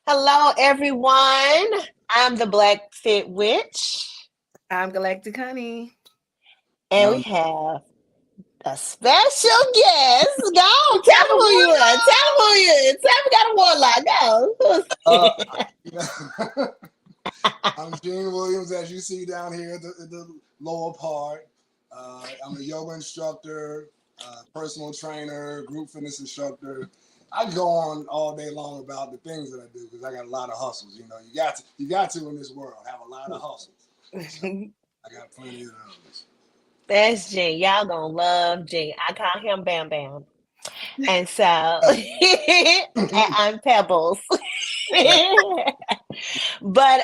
Hello, everyone. I'm the Black Fit Witch, I'm Galactic Honey. and we Um, have a special guest. Go on, tell them who you are. Tell them who you are. Tell them we got a warlock. uh, Go. I'm Gene Williams, as you see down here at the lower part. I'm a yoga instructor, personal trainer, group fitness instructor. I go on all day long about the things that I do because I got a lot of hustles. You know, you got to in this world have a lot of hustles. So I got plenty of those. That's Gene. Y'all gonna love Gene. I call him Bam Bam. And so, and I'm Pebbles. But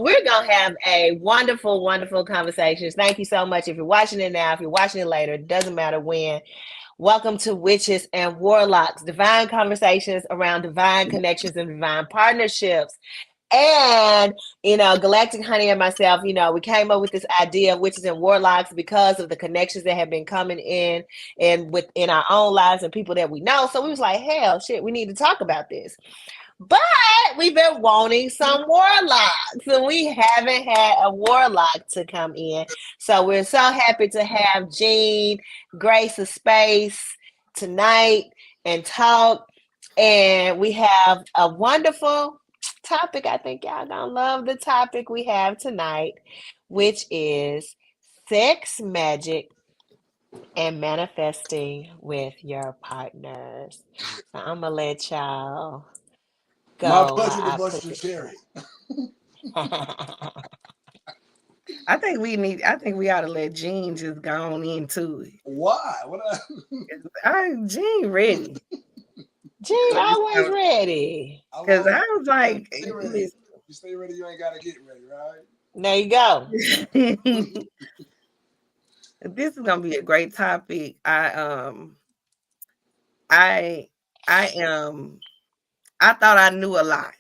we're gonna have a wonderful, wonderful conversation. Thank you so much. If you're watching it now, if you're watching it later, it doesn't matter when. Welcome to Witches and Warlocks, divine conversations around divine connections and divine partnerships. And, Galactic Honey and myself, we came up with this idea of witches and warlocks because of the connections that have been coming in and within our own lives and people that we know. So we was like, hell, shit, we need to talk about this. But we've been wanting some warlocks, and we haven't had a warlock to come in. So we're so happy to have Jean grace a space tonight and talk. And we have a wonderful topic. I think y'all gonna love the topic we have tonight, which is sex magic and manifesting with your partners. So I'm gonna let y'all My go pleasure to while I bust put your this cherry. up. I think we ought to let Gene just go on into it. Why? What? Gene ready. Gene always ready. I Because love I was like, stay ready. listen, You stay ready. You ain't got to get ready, right? There you go. this is gonna be a great topic. I I am I thought I knew a lot.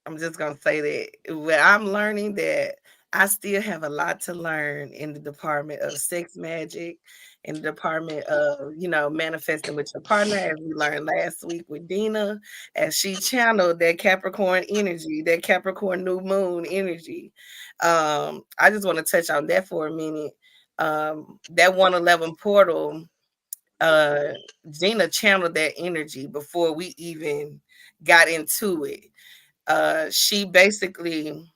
I'm just gonna say that. But I'm learning that I still have a lot to learn in the department of sex magic, in the department of, manifesting with your partner, as we learned last week with Dina, as she channeled that Capricorn energy, that Capricorn new moon energy. I just want to touch on that for a minute. That 111 portal, uh Gina channeled that energy before we even got into it. She basically,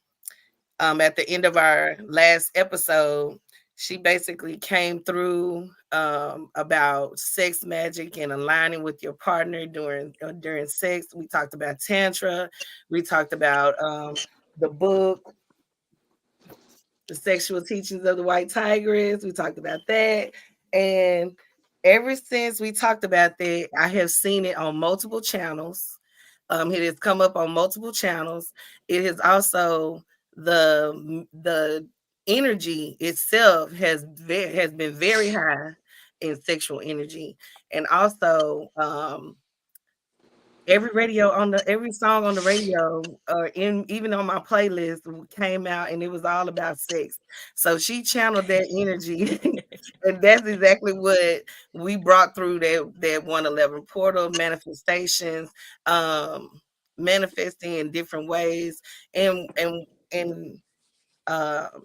at the end of our last episode, she basically came through about sex magic and aligning with your partner during sex. We talked about tantra. We talked about the book, The Sexual Teachings of the White Tigress. We talked about that. And ever since we talked about that, I have seen it on multiple channels. It has come up on multiple channels. It has also the energy itself has been very high in sexual energy, and also every song on the radio or even on my playlist came out, and it was all about sex. So she channeled that energy, and that's exactly what we brought through that 111 portal manifestations, manifesting in different ways, and um,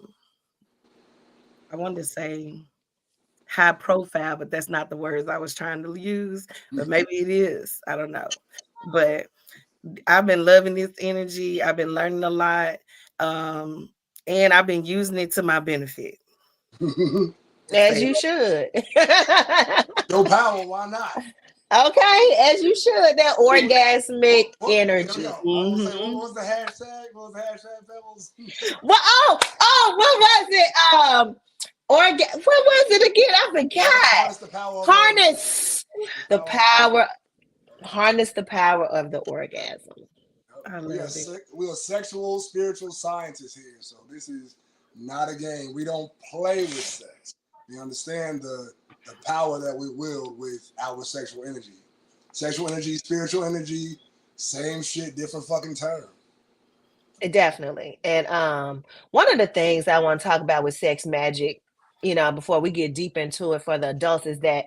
I wanted to say high profile, but that's not the words I was trying to use. But maybe it is. I don't know, but I've been loving this energy. I've been learning a lot. Um, and I've been using it to my benefit. As Say you should. Your power. Why not? Okay, as you should. That orgasmic Yo, energy. yo, I was say, what Mm-hmm. was the hashtag? What was the hashtag, Pebbles? Well, what was it? What was it again? I forgot. Harness the power of orgasm. Harness The the power of orgasm. power. Harness the power of the orgasm. I We are love it. we are sexual spiritual scientists here, so this is not a game. We don't play with sex. We understand the power that we wield with our sexual energy. Sexual energy, spiritual energy, same shit, different fucking term. Definitely. And one of the things I want to talk about with sex magic, before we get deep into it for the adults, is that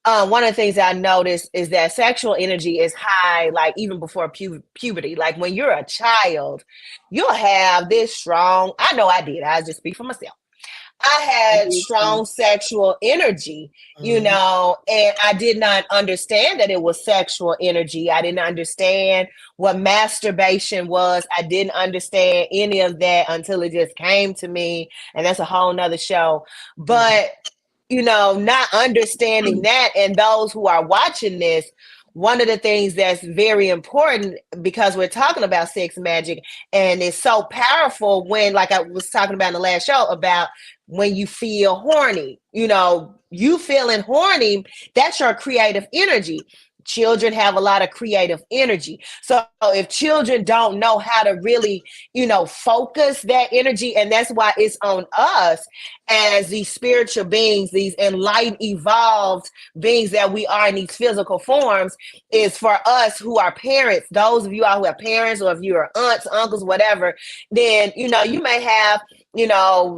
one of the things I noticed is that sexual energy is high, like even before puberty. Like when you're a child, you'll have this strong. I know I did. I just speak for myself. I had strong sexual energy, and I did not understand that it was sexual energy. I didn't understand what masturbation was. I didn't understand any of that until it just came to me. And that's a whole nother show. But, not understanding that, and those who are watching this, one of the things that's very important, because we're talking about sex magic, and it's so powerful when, like I was talking about in the last show, about when you feel horny, you feeling horny, that's your creative energy. Children have a lot of creative energy. So if children don't know how to really, focus that energy, and that's why it's on us as these spiritual beings, these enlightened, evolved beings that we are in these physical forms, is for us who are parents, those of you all who have parents, or if you're aunts, uncles, whatever, then, you may have,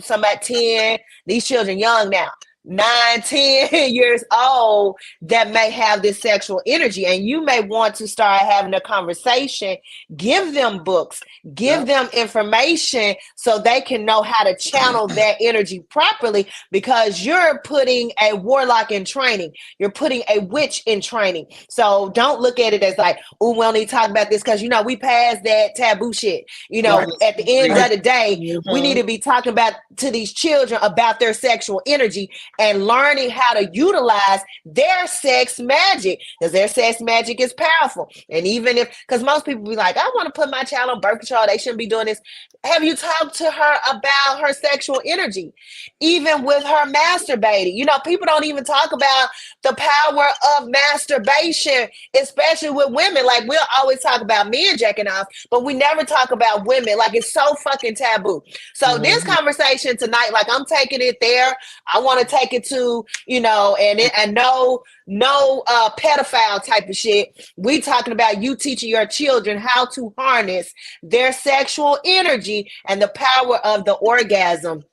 somebody 10, these children young now, 9, 10 years old, that may have this sexual energy, and you may want to start having a conversation. Give them books, give them information so they can know how to channel that energy properly, because you're putting a warlock in training, you're putting a witch in training. So don't look at it as like, oh, we don't need to talk about this, because we passed that taboo shit. At the end of the day, we need to be talking about to these children about their sexual energy and learning how to utilize their sex magic, because their sex magic is powerful. And even because most people be like, I want to put my child on birth control, they shouldn't be doing this. Have you talked to her about her sexual energy? Even with her masturbating, people don't even talk about the power of masturbation, especially with women. Like, we'll always talk about men jacking off, but we never talk about women. Like, it's so fucking taboo. So this conversation tonight, like, I'm taking it there. I want to take it to, and no pedophile type of shit. We talking about you teaching your children how to harness their sexual energy and the power of the orgasm,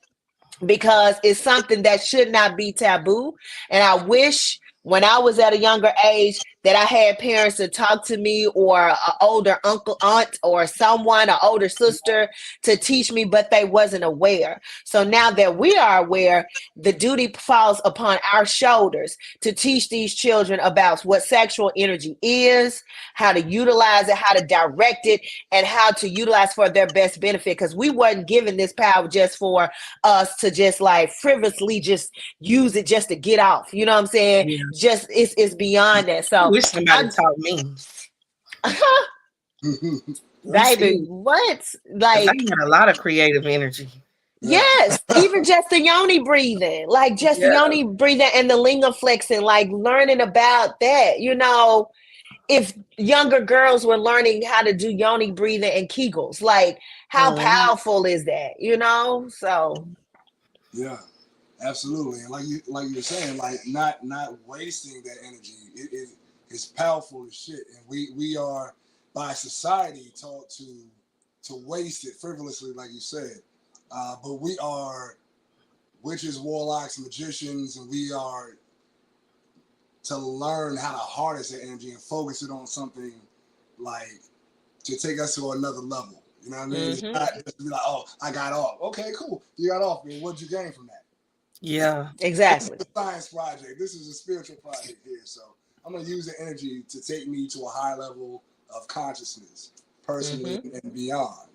because it's something that should not be taboo. And I wish when I was at a younger age that I had parents to talk to me, or an older uncle, aunt, or someone, an older sister, to teach me, but they wasn't aware. So now that we are aware, the duty falls upon our shoulders to teach these children about what sexual energy is, how to utilize it, how to direct it, and how to utilize for their best benefit. Because we wasn't given this power just for us to just like frivolously just use it just to get off. You know what I'm saying? Yeah. Just it's beyond that. So I wish somebody taught me. Baby, what? Like, I had a lot of creative energy. Yes, even just the yoni breathing, like just the yoni breathing and the lingam flexing, like learning about that. If younger girls were learning how to do yoni breathing and Kegels, like how powerful is that? So yeah, absolutely. And like you're saying, like not wasting that energy. It's powerful as shit, and we are by society taught to waste it frivolously, like you said. But we are witches, warlocks, magicians, and we are to learn how to harness that energy and focus it on something like to take us to another level. You know what I mean? It's not just to be like, oh, I got off. Okay, cool. You got off. Well, what'd you gain from that? Yeah, exactly. This is a science project. This is a spiritual project here. So I'm going to use the energy to take me to a high level of consciousness, personally and beyond.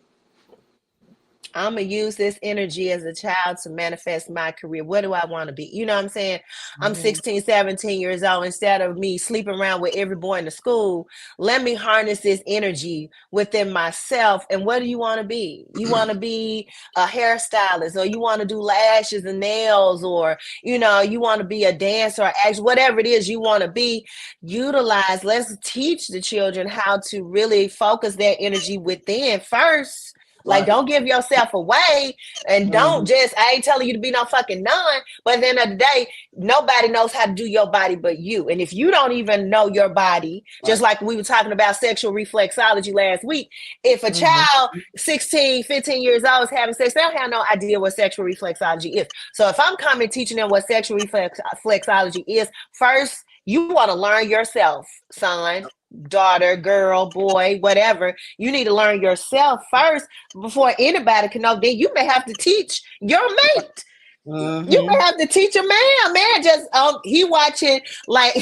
I'm going to use this energy as a child to manifest my career. What do I want to be? You know what I'm saying? I'm 16, 17 years old. Instead of me sleeping around with every boy in the school, let me harness this energy within myself. And what do you want to be? You want to be a hairstylist, or you want to do lashes and nails, or, you want to be a dancer or actor, whatever it is you want to be. Utilize, let's teach the children how to really focus their energy within first. Like, don't give yourself away, and don't just, I ain't telling you to be no fucking nun, but at the end of the day, nobody knows how to do your body but you. And if you don't even know your body, just like we were talking about sexual reflexology last week, if a child 16, 15 years old is having sex, they don't have no idea what sexual reflexology is. So if I'm coming teaching them what sexual reflexology is, first, You want to learn yourself, son, daughter, girl, boy, whatever. You need to learn yourself first before anybody can know. Then you may have to teach your mate. Yeah. You may Mm-hmm. have to teach a man just he watching like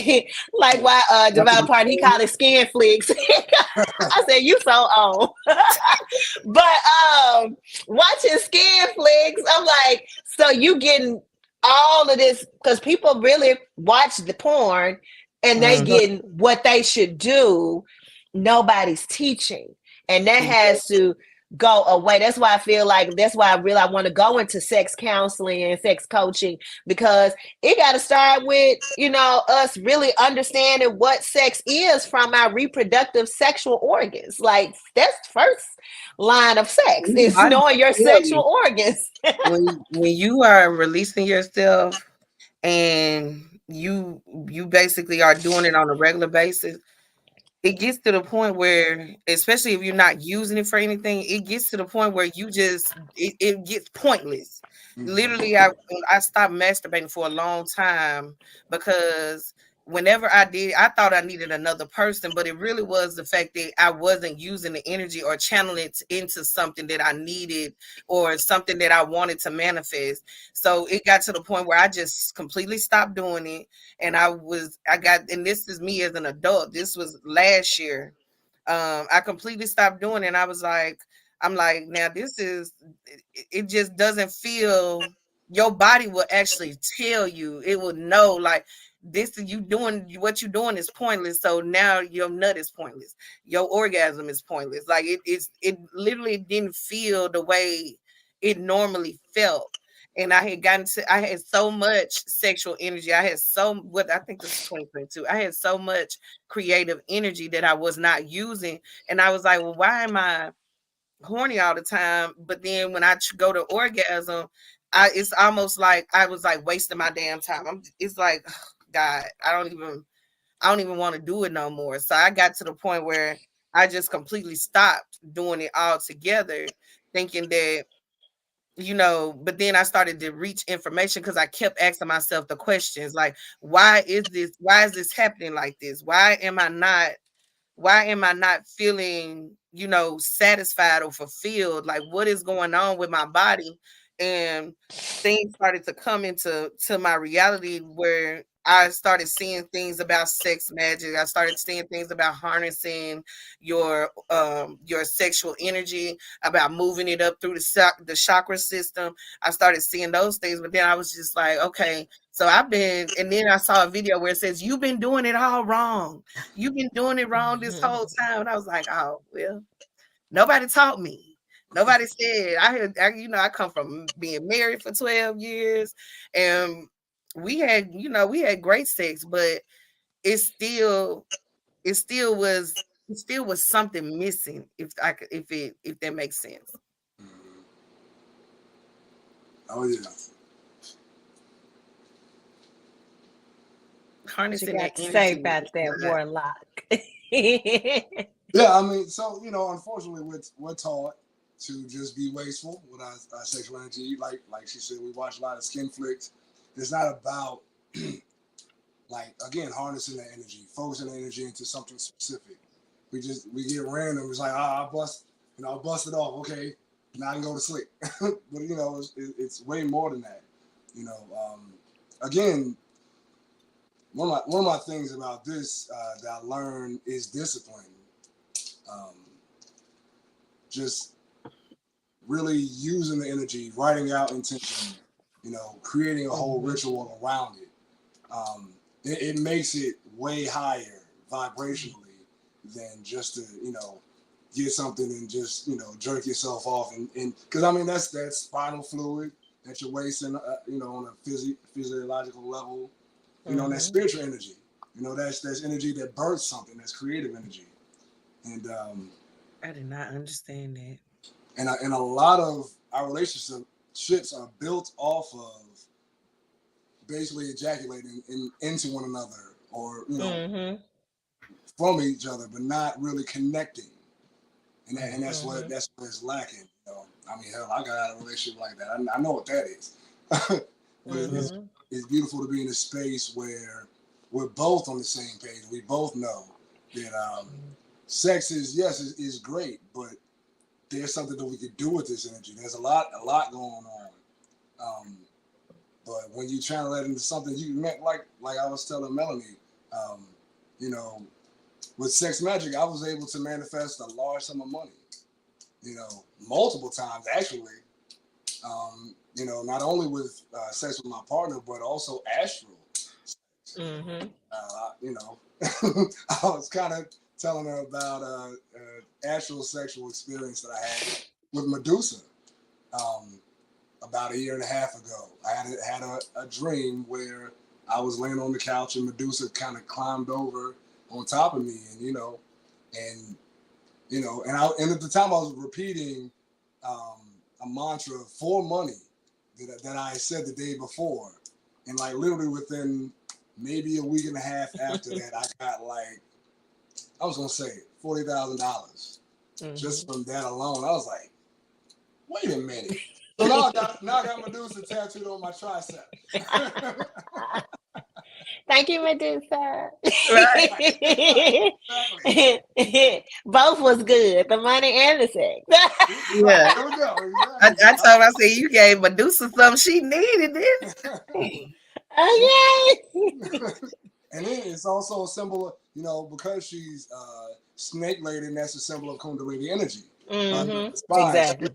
like why Divine Party he called it skin flicks. I said you so old. But watching skin flicks, I'm like, so you getting all of this because people really watch the porn and they Mm-hmm. getting what they should do. Nobody's teaching, and that has to go away. That's why I feel like that's why I want to go into sex counseling and sex coaching, because it got to start with, you know, us really understanding what sex is from our reproductive sexual organs. Like that's first line of sex Your is body knowing your will tell you sexual organs. when you are releasing yourself and you basically are doing it on a regular basis. It gets to the point where, especially if you're not using it for anything, it gets to the point where it gets pointless. Mhm. Literally, I stopped masturbating for a long time because whenever I did, I thought I needed another person, but it really was the fact that I wasn't using the energy or channeling it into something that I needed or something that I wanted to manifest. So it got to the point where I just completely stopped doing it. And and this is me as an adult. This was last year. I completely stopped doing it. And I'm like, now it just doesn't feel, your body will actually tell you, it will know like this is you doing what you're doing is pointless. So now your nut is pointless. Your orgasm is pointless. Like it literally didn't feel the way it normally felt. And I had so much sexual energy. I think this is 2022. I had so much creative energy that I was not using. And I was like, well, why am I horny all the time? But then when I go to orgasm, it's almost like I was like wasting my damn time. It's like, God, I don't even want to do it no more. So I got to the point where I just completely stopped doing it all together, thinking that, but then I started to reach information because I kept asking myself the questions like, why is this happening like this? Why am I not feeling, satisfied or fulfilled? Like, what is going on with my body? And things started to come to my reality where I started seeing things about sex magic. I started seeing things about harnessing your sexual energy, about moving it up through the chakra system. I started seeing those things, but then I was just like, okay, so and then I saw a video where it says, you've been doing it all wrong. You've been doing it wrong this whole time. And I was like, oh, well, nobody taught me. Nobody said. I come from being married for 12 years and we had great sex, but it still, it still was something missing if that makes sense. Mhm. Oh yeah. What you Harnessing that got to say energy about is that, not. Warlock? Yeah, I mean, so unfortunately, we're taught to just be wasteful with our sexual energy. Like she said, we watch a lot of skin flicks. It's not about like again harnessing that energy, focusing the energy into something specific. We get random. It's like I bust it off. Okay, now I can go to sleep. But it's way more than that. You know, again, one of my things about this that I learned is discipline. Um, just really using the energy, writing out intention, creating a whole Mhm. ritual around it. It makes it way higher vibrationally than just to, get something and just, jerk yourself off. And because I mean, that's spinal fluid that you're wasting, on a physiological level, and that Mhm. spiritual energy, that's energy that births something, that's creative energy. And, I did not understand that. and a lot of our relationships are built off of basically ejaculating into one another, or Mhm. from each other, but not really connecting. And Mhm. that's what it's lacking. I mean, hell, I got out of a relationship like that. I know what that is. But Mhm. Mhm. it's beautiful to be in a space where we're both on the same page. We both know that sex is great, but there's something that we could do with this energy. There's a lot going on. But when you channel that into something, you meant like I was telling Melanie, you know, with Sex Magick, I was able to manifest a large sum of money. You know, multiple times actually. You know, not only with sex with my partner, but also astral. Mm-hmm. You know, I was kind of telling her about astral sexual experience that I had with Medusa about a year and a half ago. I had a dream where I was laying on the couch and Medusa kind of climbed over on top of me, and and at the time I was repeating a mantra for money that I said the day before, and like literally within maybe a week and a half after that, I got like, I was gonna say $40,000 just from that alone. I was like, wait a minute. So now I got Medusa tattooed on my tricep. Thank you, Medusa. Exactly. Both was good, the money and the sex. Yeah. There we go. I Exactly. told her, I said, you gave Medusa something she needed this. Okay. And then it's also a symbol of, because she's snake lady, and that's a symbol of Kundalini energy. Exactly.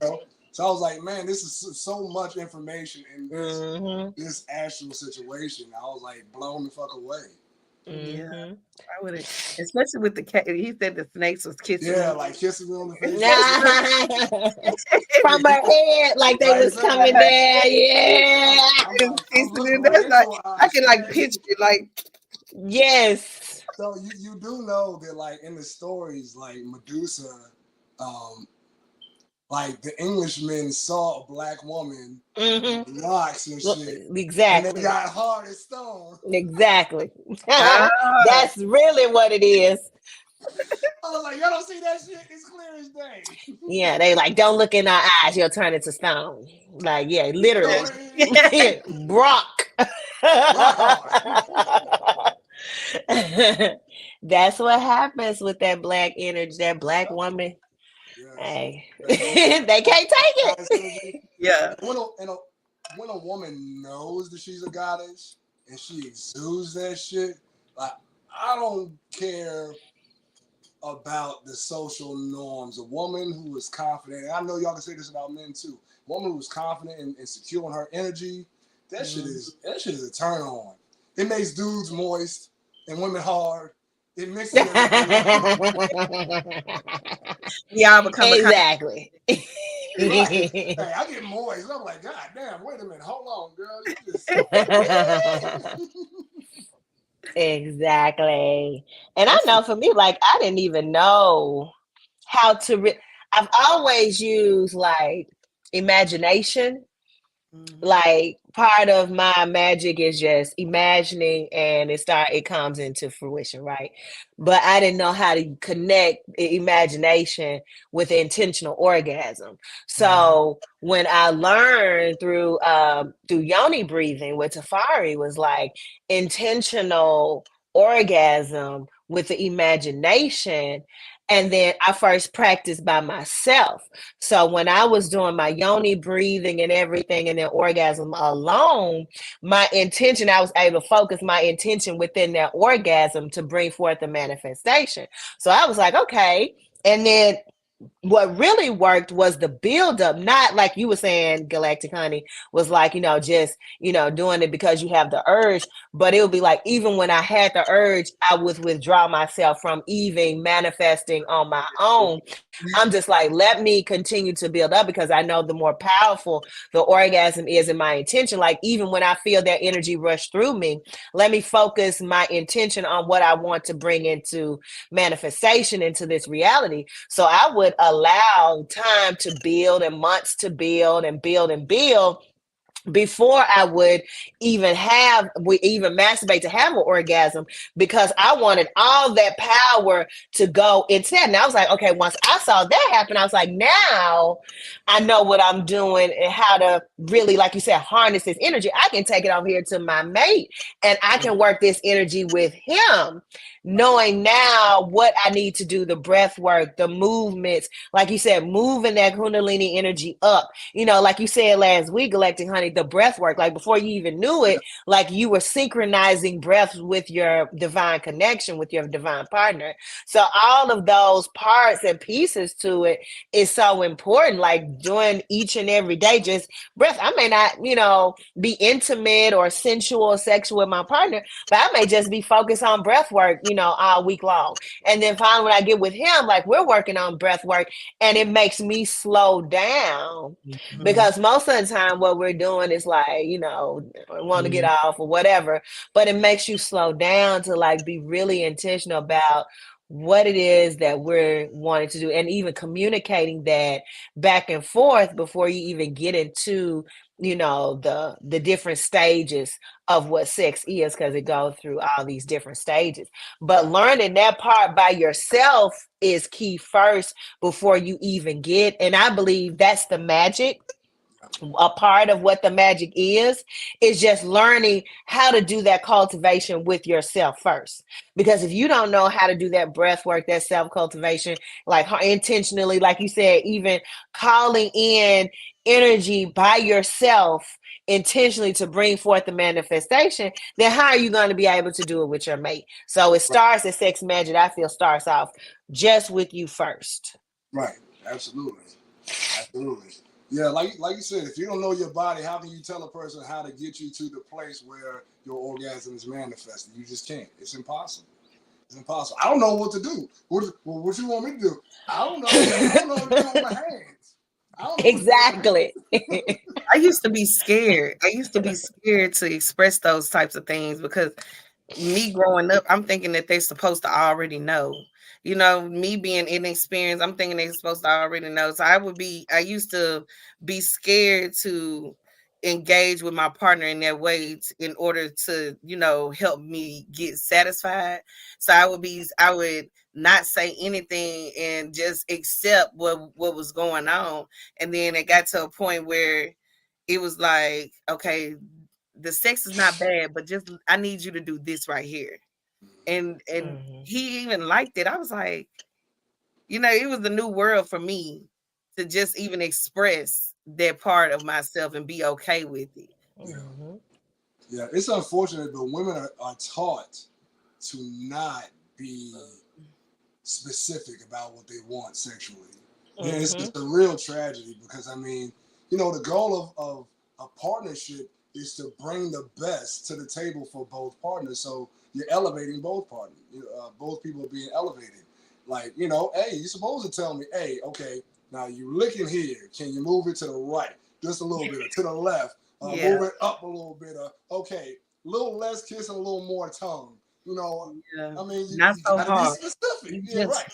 So I was like, man, this is so much information in this actual situation. I was like blown the fuck away. Yeah, I would have, especially with the cat. He said the snakes was kissing. Yeah, like kissing me on the face. From her head, like they was coming down. Yeah. That's like, I can like picture it, like. Yes. So you do know that, like, in the stories, like Medusa, like the Englishmen saw a black woman locks and shit. Exactly. And they got hard as stone. Exactly. That's really what it is. I was like, y'all don't see that shit? It's clear as day. Yeah, they like, don't look in our eyes, you'll turn into stone. Like, yeah, literally. Brock. That's what happens with that black energy, that black woman. Hey, they can't take it. Yeah. When a woman knows that she's a goddess and she exudes that shit, like, I don't care about the social norms. A woman who is confident, and I know y'all can say this about men too. A woman who's confident and secure in her energy, that shit is a turn on. It makes dudes moist and women hard. It mixes Yeah, become exactly. Right. Hey, I get moist. I'm like, God damn, wait a minute, hold on, girl. You just... Exactly. And I know for me, like, I didn't even know how to I've always used like imagination. Like, part of my magic is just imagining, and it comes into fruition, right? But I didn't know how to connect imagination with intentional orgasm. So when I learned through yoni breathing with Tafari, was like intentional orgasm with the imagination. And then I first practiced by myself. So when I was doing my yoni breathing and everything, and then orgasm alone, my intention, I was able to focus my intention within that orgasm to bring forth the manifestation. So I was like, okay. And then what really worked was the buildup, not like you were saying, Galactic Honey, was like, just, doing it because you have the urge. But it would be like, even when I had the urge, I would withdraw myself from even manifesting on my own. I'm just like, let me continue to build up, because I know the more powerful the orgasm is in my intention. Like, even when I feel that energy rush through me, let me focus my intention on what I want to bring into manifestation, into this reality. So I would allow time to build and months to build and build and build. before I would even masturbate to have an orgasm, because I wanted all that power to go into that. And I was like, okay, once I saw that happen, I was like, now I know what I'm doing and how to really, like you said, harness this energy. I can take it over here to my mate and I can work this energy with him, knowing now what I need to do, the breath work, the movements, like you said, moving that Kundalini energy up. You know, like you said last week, Galactic Honey, the breath work, like before you even knew it, like you were synchronizing breaths with your divine connection, with your divine partner. So all of those parts and pieces to it is so important, like doing each and every day, just breath. I may not, be intimate or sensual or sexual with my partner, but I may just be focused on breath work, all week long. And then finally, when I get with him, like we're working on breath work, and it makes me slow down, because most of the time what we're doing is like, want to get off or whatever, but it makes you slow down to like be really intentional about what it is that we're wanting to do, and even communicating that back and forth before you even get into the different stages of what sex is, because it goes through all these different stages. But learning that part by yourself is key first before you even get, and I believe that's the magic. A part of what the magic is just learning how to do that cultivation with yourself first. Because if you don't know how to do that breath work, that self-cultivation, like intentionally, like you said, even calling in energy by yourself intentionally to bring forth the manifestation, then how are you going to be able to do it with your mate? So it starts at Sex Magick, I feel, starts off just with you first. Right. Absolutely. Yeah, like you said, if you don't know your body, how can you tell a person how to get you to the place where your orgasm is manifested? You just can't. It's impossible. I don't know what to do. What you want me to do? I don't know. I don't know what to do with my hands. Exactly. I used to be scared. To express those types of things, because me growing up, I'm thinking that they're supposed to already know. Me being inexperienced, I'm thinking they're supposed to already know. So I used to be scared to engage with my partner in that way in order to, help me get satisfied. So I would not say anything and just accept what was going on. And then it got to a point where it was like, okay, the sex is not bad, but just I need you to do this right here. And he even liked it. I was like, it was a new world for me to just even express that part of myself and be okay with it. Yeah, it's unfortunate, but women are taught to not be specific about what they want sexually. And it's a real tragedy, because the goal of a partnership is to bring the best to the table for both partners. So you're elevating both partners. Both people are being elevated. Like, hey, you're supposed to tell me, hey, okay, now you're licking here. Can you move it to the right? Just a little bit, or to the left. Move it up a little bit. Okay, a little less kiss and a little more tongue. You not so gotta hard. be specific. Yeah, right.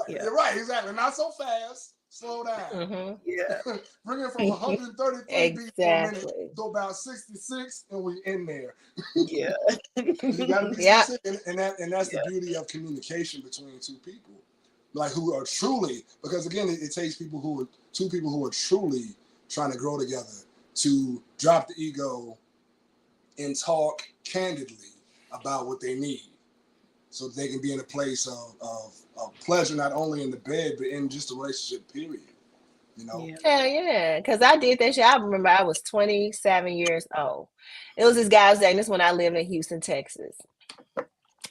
Yeah. You're right, exactly. Not so fast. Slow down. Yeah. Bring it from 133 beats per minute to about 66, and we in there. Yeah. You gotta be specific, and that's the beauty of communication between two people, like who are truly. Because again, it takes two people who are truly trying to grow together to drop the ego and talk candidly about what they need, so they can be in a place of pleasure, not only in the bed, but in just a relationship, period. Hell yeah, because I did that shit. I remember I was 27 years old. It was this guy I was dating. This when I lived in Houston, Texas.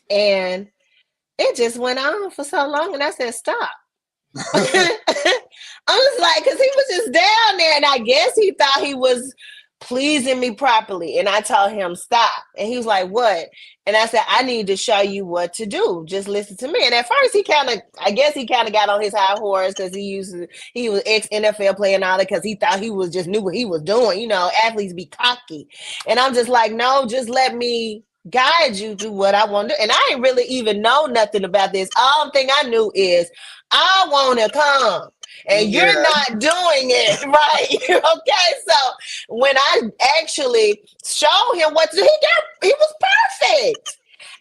And it just went on for so long, and I said, stop. I was like, because he was just down there, and I guess he thought he was pleasing me properly. And I told him, stop. And he was like, what? And I said, I need to show you what to do. Just listen to me. And at first he kind of got on his high horse, because he was ex-NFL player and all that, because he thought he was just knew what he was doing. Athletes be cocky. And I'm just like, no, just let me guide you through what I want to do. And I didn't really even know nothing about this. All thing I knew is I want to come. and you're Yeah. not doing it right. Okay, so when I actually showed him what to do, he was perfect.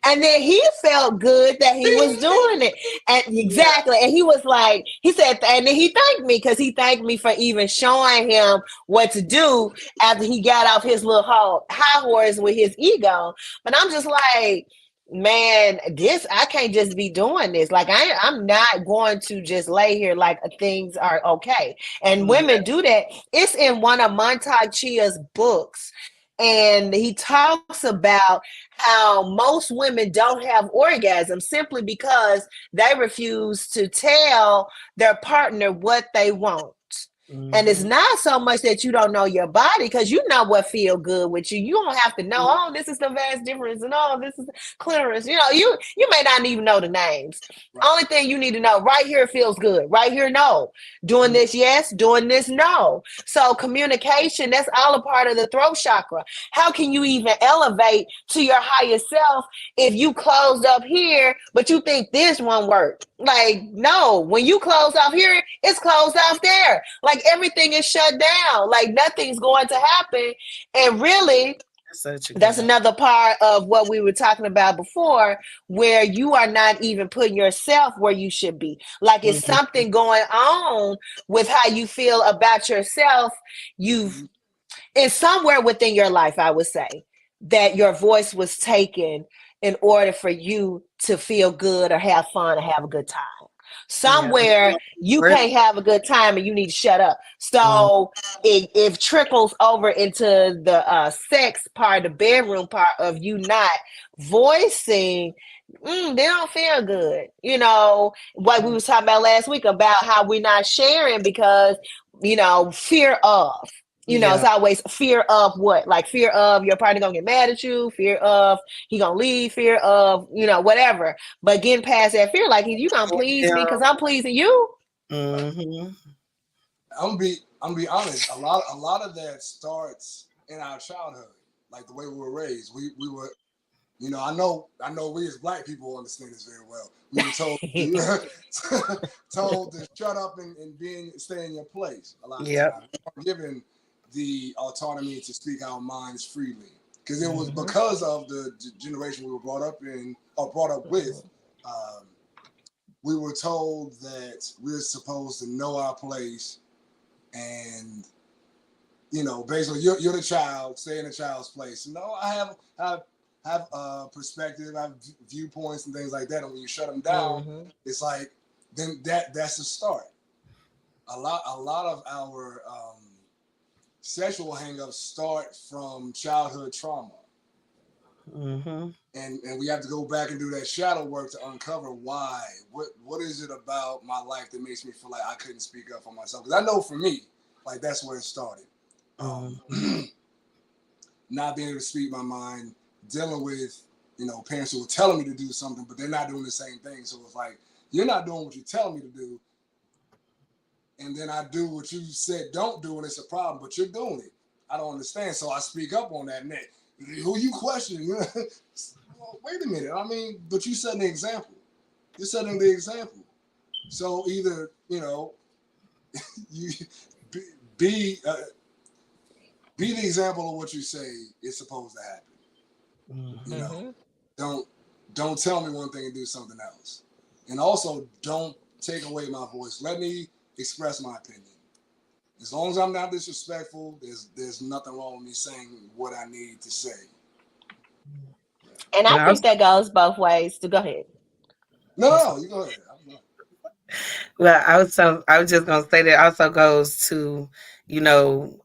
And then he felt good that he was doing it. And Yeah. exactly. And he was like, he said, and then he thanked me because he thanked me for even showing him what to do after he got off his little high horse with his ego. But I'm just like, man, this I can't just be doing this. Like I'm not going to just lay here like things are okay. And Yeah. women do that. It's in one of Montauk Chia's books. And he talks about how most women don't have orgasms simply because they refuse to tell their partner what they want. And it's Mhm. not so much that you don't know your body because you know what feel good with you. You don't have to know, oh, this is the vast difference and oh, this is clitoris. You may not even know the names. Right. Only thing you need to know, right here feels good. Right here, no. Doing this, yes. Doing this, no. So communication, that's all a part of the throat chakra. How can you even elevate to your higher self if you closed up here, but you think this won't work? Like, no, when you close off here, it's closed off there. Like everything is shut down. Like nothing's going to happen. And really, Such a good that's one. another part of what we were talking about before, where you are not even putting yourself where you should be. Like it's Mhm. something going on with how you feel about yourself. You've Mhm. It's somewhere within your life, I would say, that your voice was taken in order for you to feel good or have fun or have a good time. Yeah. Somewhere you Worth can't have a good time and you need to shut up. mm, So it trickles over into the sex part, the bedroom part of you not voicing. They don't feel good. What we was talking about last week about how we're not sharing because fear of. It's yeah. always fear of what? Like fear of your partner gonna get mad at you, fear of he gonna leave, fear of, whatever. But getting past that fear, like you gonna please me Yeah. because I'm pleasing you. Mhm. I'm be honest. A lot of that starts in our childhood, like the way we were raised. We were, I know we as black people understand this very well. We were told told to shut up and stay in your place a lot of Yep. times. We weren't given the autonomy to speak our minds freely because it was Mhm. because of the generation we were brought up in or brought up with. Mhm. Um, we were told that we're supposed to know our place and basically you're the child, stay in the child's place. No, I have perspective, I have viewpoints and things like that. And when you shut them down, Mhm. it's like then that's the start. A lot of our sexual hangups start from childhood trauma. Mhm. And we have to go back and do that shadow work to uncover why. What is it about my life that makes me feel like I couldn't speak up for myself? Because I know for me, like that's where it started. Mhm. Not being able to speak my mind, dealing with parents who were telling me to do something, but they're not doing the same thing. So it's like you're not doing what you're telling me to do, and then I do what you said don't do, and it's a problem. But you're doing it. I don't understand, so I speak up on that. And who you question? Well, wait a minute. I mean, but you setting the example. You're setting the example. So either you be be, uh, be the example of what you say is supposed to happen. You Mhm. know, Mhm. don't don't tell me one thing and do something else. And also don't take away my voice. Let me express my opinion. As long as I'm not disrespectful, there's nothing wrong with me saying what I need to say. And And I I think was that goes both ways. To go ahead. No, I'm no, sorry. no, you go ahead. I'm done. I was just gonna say that also goes to, you know,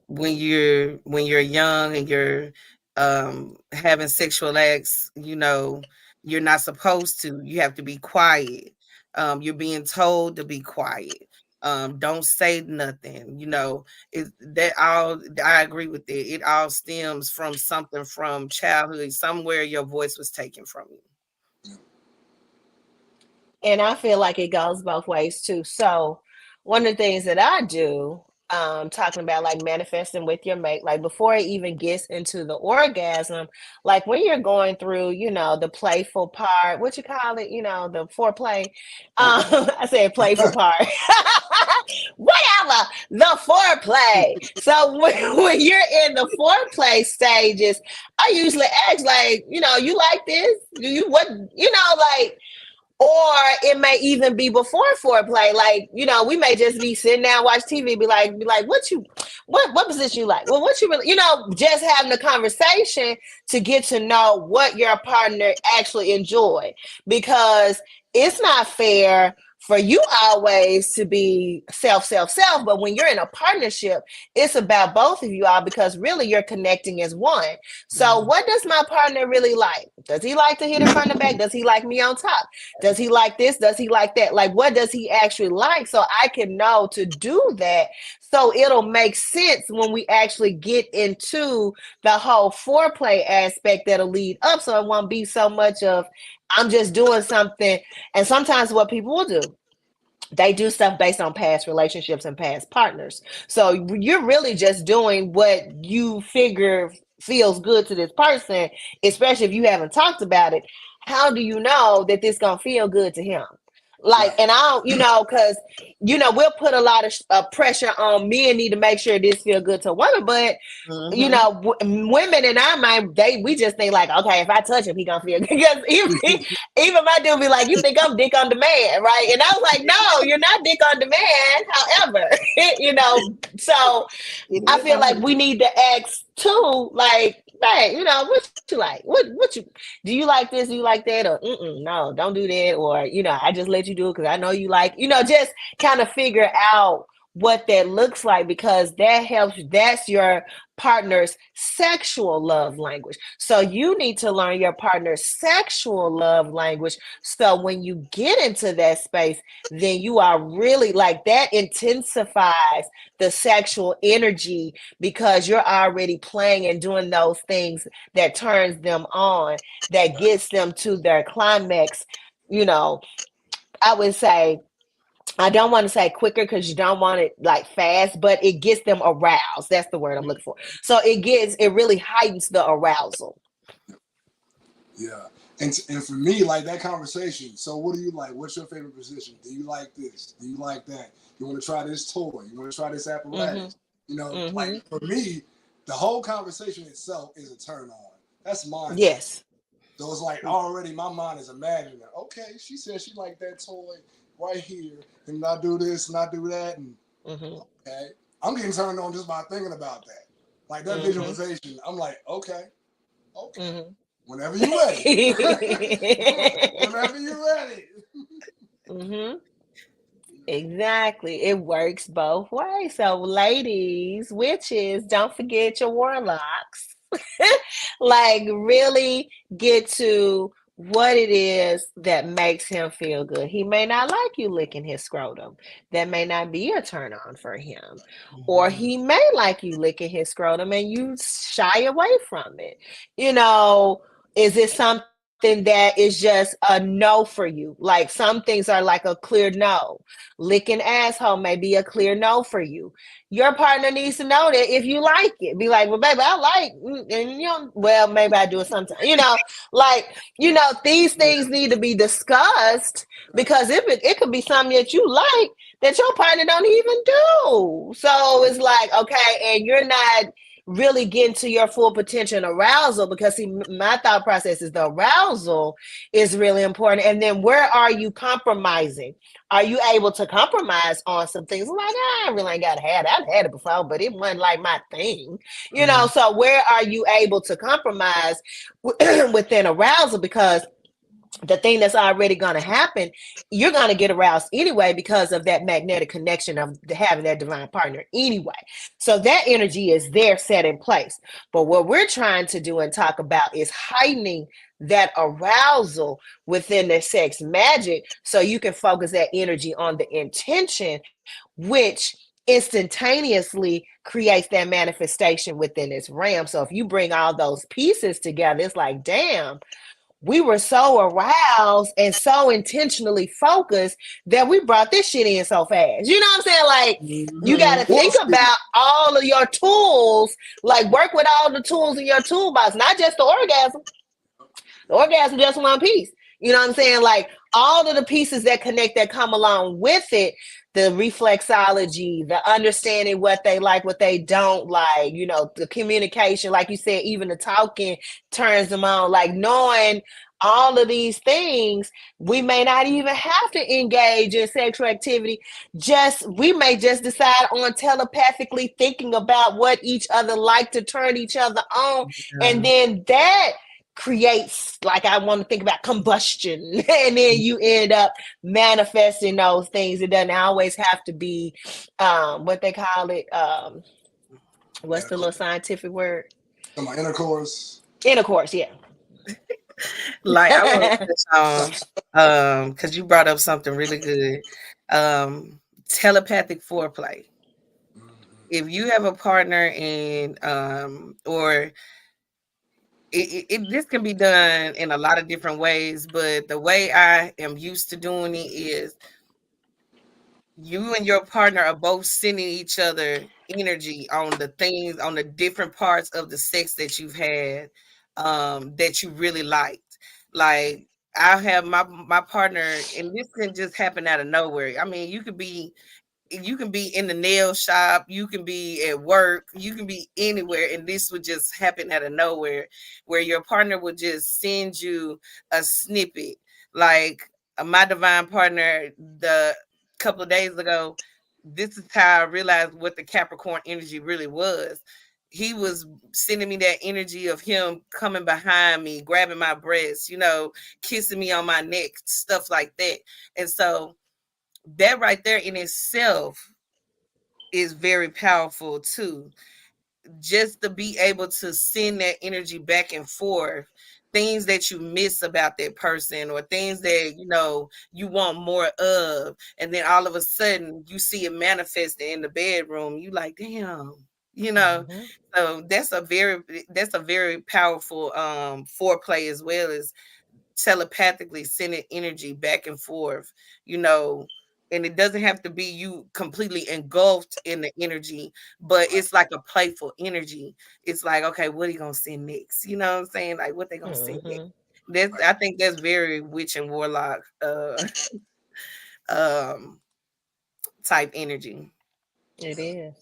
when you're young and you're having sexual acts, you're not supposed to. You have to be quiet. You're being told to be quiet. Don't say nothing. It that all I agree with it. It all stems from something from childhood. Somewhere your voice was taken from you. Yeah. And I feel like it goes both ways too. So one of the things that I do talking about like manifesting with your mate, like before it even gets into the orgasm, like when you're going through, the playful part, what you call it, the foreplay. I said playful part. Whatever, the foreplay. So when you're in the foreplay stages, I usually ask, like, you like this? Do you what, like, or it may even be before foreplay. Like, we may just be sitting down, watch TV, be like, what position you like? Well, what you really, just having a conversation to get to know what your partner actually enjoy. Because it's not fair for you always to be self, but when you're in a partnership, it's about both of you all, because really you're connecting as one. So what does my partner really like? Does he like to hit it from the back? Does he like me on top? Does he like this? Does he like that? Like, what does he actually like? So I can know to do that. So it'll make sense when we actually get into the whole foreplay aspect that'll lead up. So it won't be so much of, I'm just doing something. And sometimes what people will do, they do stuff based on past relationships and past partners. So you're really just doing what you figure feels good to this person, especially if you haven't talked about it. How do you know that this gonna feel good to him? Like, Right. and I don't, because, we'll put a lot of pressure on men need to make sure this feel good to women, but women in our mind, we just think like, okay, if I touch him, he gonna feel good. Because even my dude be like, you think I'm dick on demand, right? And I was like, no, you're not dick on demand. However, so I feel like we need to ask too, like, hey, what you like? What you do? You like this? Do you like that? Or no, don't do that. Or I just let you do it because I know you like. Just kind of figure out what that looks like, because that helps. That's your partner's sexual love language. So you need to learn your partner's sexual love language. So when you get into that space, then you are really like, that intensifies the sexual energy, because you're already playing and doing those things that turns them on, that gets them to their climax. I would say, I don't want to say quicker because you don't want it like fast, but it gets them aroused. That's the word I'm looking for. So it really heightens the arousal. Yeah. And for me, like that conversation, so what do you like? What's your favorite position? Do you like this? Do you like that? You want to try this toy? You want to try this apparatus? Like for me, the whole conversation itself is a turn on. That's mine. Yes. So it's like already my mind is imagining, okay, she said she liked that toy right here, and I do this and I do that, and okay, I'm getting turned on just by thinking about that. Like that visualization, I'm like, okay. Whenever you're ready. Whenever you're ready. Exactly. It works both ways. So ladies, witches, don't forget your warlocks. Like, really get to what it is that makes him feel good. He may not like you licking his scrotum. That may not be a turn on for him. Or he may like you licking his scrotum and you shy away from it. Is it something that is just a no for you? Like, some things are like a clear no. Licking asshole may be a clear no for you. Your partner needs to know that if you like it. Be like, well, baby, I like, and well, maybe I do it sometimes. These things need to be discussed, because if it could be something that you like that your partner don't even do. So it's like, okay, and you're not really getting to your full potential and arousal, because see, my thought process is the arousal is really important. And then where are you compromising? Are you able to compromise on some things? Like, I really ain't got to have it. I've had it before, but it wasn't like my thing. So where are you able to compromise within arousal? Because the thing that's already going to happen, you're going to get aroused anyway, because of that magnetic connection of having that divine partner anyway. So that energy is there, set in place. But what we're trying to do and talk about is heightening that arousal within the sex magic, so you can focus that energy on the intention, which instantaneously creates that manifestation within its realm. So if you bring all those pieces together, it's like, damn, we were so aroused and so intentionally focused that we brought this shit in so fast. You know what I'm saying? Like, you got to Mhm. think about all of your tools, like work with all the tools in your toolbox, not just the orgasm. The orgasm just one piece. You know what I'm saying? Like all of the pieces that connect that come along with it, the reflexology, the understanding what they like, what they don't like, you know, the communication, like you said, even the talking turns them on, like knowing all of these things, we may not even have to engage in sexual activity. Just we may just decide on telepathically thinking about what each other like to turn each other on. And Yeah. then that creates, like, I want to think about combustion, and then you end up manifesting those things. It doesn't always have to be what they call it, what's the little Intercourse. scientific word? Come on, intercourse. Intercourse, yeah. Like I want to touch on because you brought up something really good. Telepathic foreplay. Mhm. If you have a partner and or this can be done in a lot of different ways, but the way I am used to doing it is you and your partner are both sending each other energy on the things, on the different parts of the sex that you've had, that you really liked. Like I have my partner, and this can just happen out of nowhere. I mean, you can be in the nail shop, you can be at work, you can be anywhere, and this would just happen out of nowhere, where your partner would just send you a snippet. Like my divine partner, the couple of days ago, this is how I realized what the Capricorn energy really was. He was sending me that energy of him coming behind me, grabbing my breast, kissing me on my neck, stuff like that. And so that right there in itself is very powerful too. Just to be able to send that energy back and forth, things that you miss about that person or things that you want more of, and then all of a sudden you see it manifested in the bedroom. You like, damn, you know. Mhm. So that's a very powerful foreplay, as well as telepathically sending energy back and forth, you know, and it doesn't have to be you completely engulfed in the energy, but Right. it's like a playful energy. It's like, okay, what are you gonna send next? You know what I'm saying? Like what they gonna send next. Mhm. That's Right. I think that's very witch and warlock um type energy. It Yeah. is.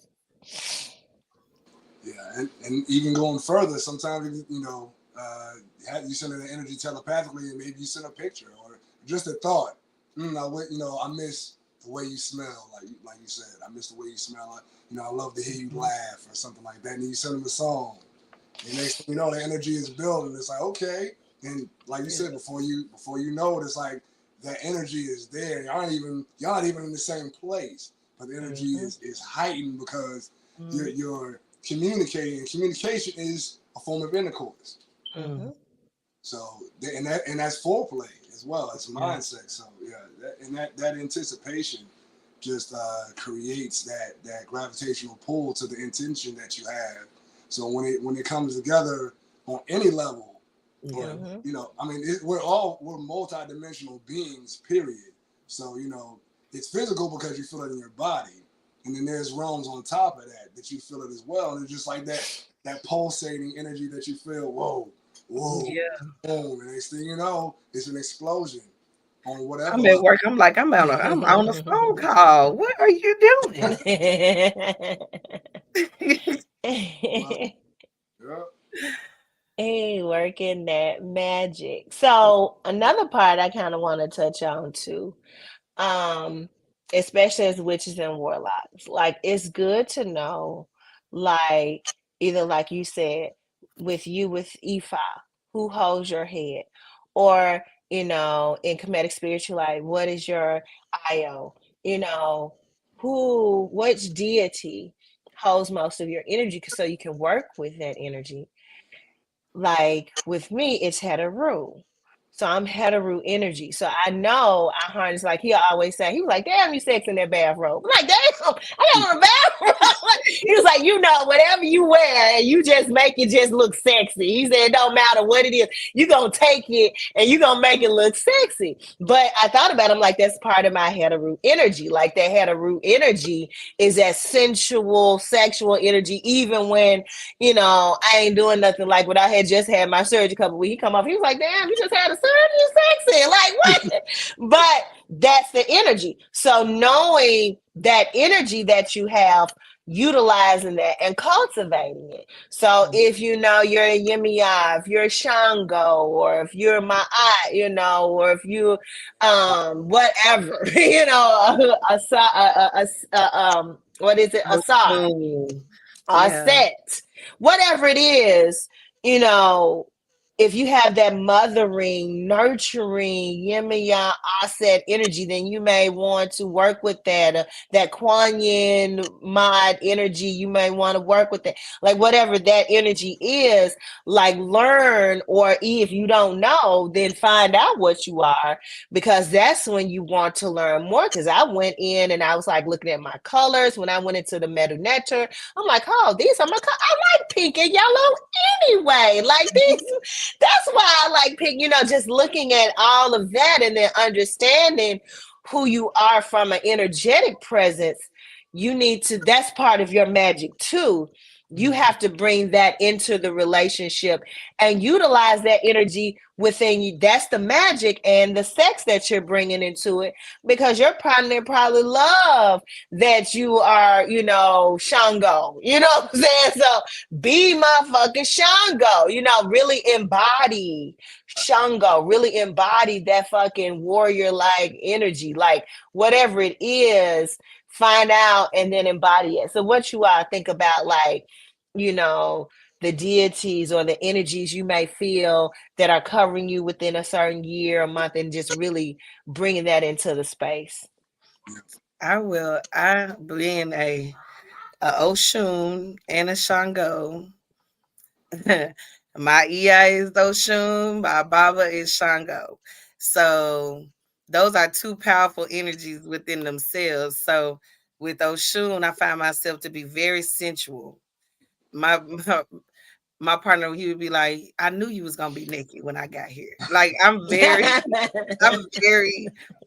Yeah, and even going further, sometimes you send the energy telepathically, and maybe you send a picture or just a thought. I miss the way you smell, like you said. I miss the way you smell. I love to hear you Mhm. laugh or something like that. And you send them a song. And next thing you know, the energy is building. It's like, okay, and like you Yeah. said, before you know it, it's like that energy is there. Y'all not even in the same place, but the energy Mhm. is heightened because you're Mm, you're communicating. And communication is a form of intercourse. mm, Mhm. So and that's foreplay as well. It's yeah. mindset. So yeah, that anticipation just creates that gravitational pull to the intention that you have. So when it comes together on any level, Yeah. on Mhm. I mean, we're multidimensional beings. Period. So it's physical because you feel it in your body, and then there's realms on top of that you feel it as well, and it's just like that pulsating energy that you feel. Whoa, whoa, Yeah. boom, and next thing you know, it's an explosion on whatever I'm at level. work. I'm like, I'm on a phone call. What are you doing? Well, yeah. Hey, working that magic. So another part I kind of want to touch on too, um, especially as witches and warlocks. Like it's good to know, like either like you said, with Ifa, who holds your head, or in Kemetic spiritual, like what is your Io? You know, which deity holds most of your energy, so you can work with that energy. Like with me, it's Heteru. So I'm Heteru energy. So I know I harness, like he always say, he was like, damn, you sex in that bathrobe. I'm like, damn, I got on a He was like, whatever you wear, and you just make it just look sexy. He said, it don't matter what it is, you gonna take it and you gonna make it look sexy. But I thought about him like that's part of my head root energy. Like that head root energy is that sensual, sexual energy. Even when I ain't doing nothing. Like when I had just had my surgery a couple weeks, he come off, he was like, "Damn, you just had a surgery, you sexy." Like what? But that's the energy. So knowing that energy that you have, utilizing that and cultivating it. So if you're a Yemiya, if you're a Shango, or if you're Ma'at, or if you whatever, what is it? Asar, Yeah. set, whatever it is, if you have that mothering, nurturing, Yemiya Aset energy, then you may want to work with that Kuan Yin mod energy. You may want to work with that, like whatever that energy is. Like learn, or if you don't know, then find out what you are, because that's when you want to learn more. Because I went in and I was like looking at my colors when I went into the Metal Nectar. I'm like, oh, these are my colors. I like pink and yellow anyway. Like these. That's why I like pink, just looking at all of that and then understanding who you are from an energetic presence. That's part of your magic too. You have to bring that into the relationship and utilize that energy within you. That's the magic and the sex that you're bringing into it, because your partner probably love that you are, Shango. You know what I'm saying? So be motherfucking Shango, really embody Shango, really embody that fucking warrior-like energy, like whatever it is, find out and then embody it. So what you think about, like, the deities or the energies you may feel that are covering you within a certain year or month, and just really bringing that into the space. I will. I being a Oshun and a Shango. My Iya is Oshun, my Baba is Shango. So those are two powerful energies within themselves. So with Oshun, I find myself to be very sensual. My my partner, he would be like, I knew you was gonna be naked when I got here. Like I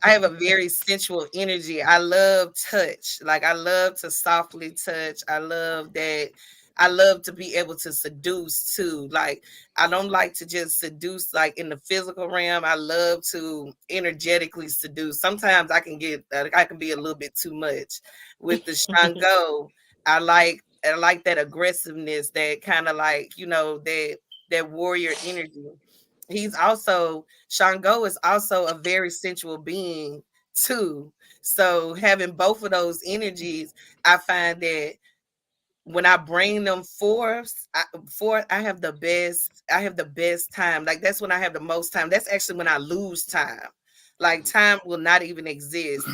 have a very sensual energy. I love touch. Like I love to softly touch. I love to be able to seduce too. Like I don't like to just seduce like in the physical realm. I love to energetically seduce. Sometimes I can be a little bit too much. With the Shango, I like that aggressiveness, that kind of like, that warrior energy. Shango is also a very sensual being too. So having both of those energies, I find that when I bring them forth, I have the best time. Like that's when I have the most time. That's actually when I lose time. Like time will not even exist.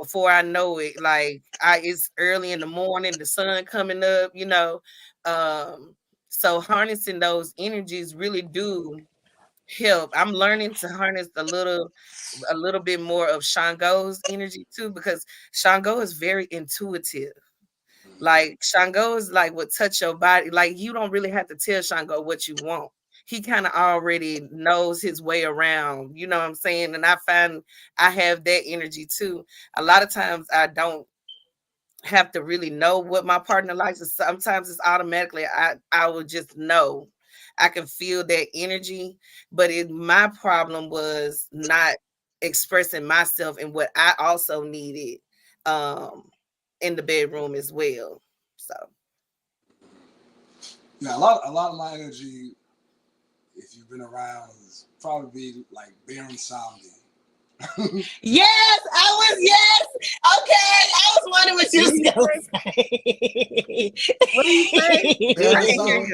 Before I know it, like it's early in the morning, the sun coming up. So harnessing those energies really do help. I'm learning to harness a little bit more of Shango's energy too, because Shango is very intuitive. Like Shango is like what touch your body. Like you don't really have to tell Shango what you want. He kind of already knows his way around. You know what I'm saying? And I find I have that energy too. A lot of times I don't have to really know what my partner likes. Sometimes it's automatically I will just know. I can feel that energy, but my problem was not expressing myself and what I also needed in the bedroom as well. So yeah, a lot of my energy, if you've been around, is probably like Baron Samdi. Yes, yes. Okay, I was wondering what you was gonna say. What do you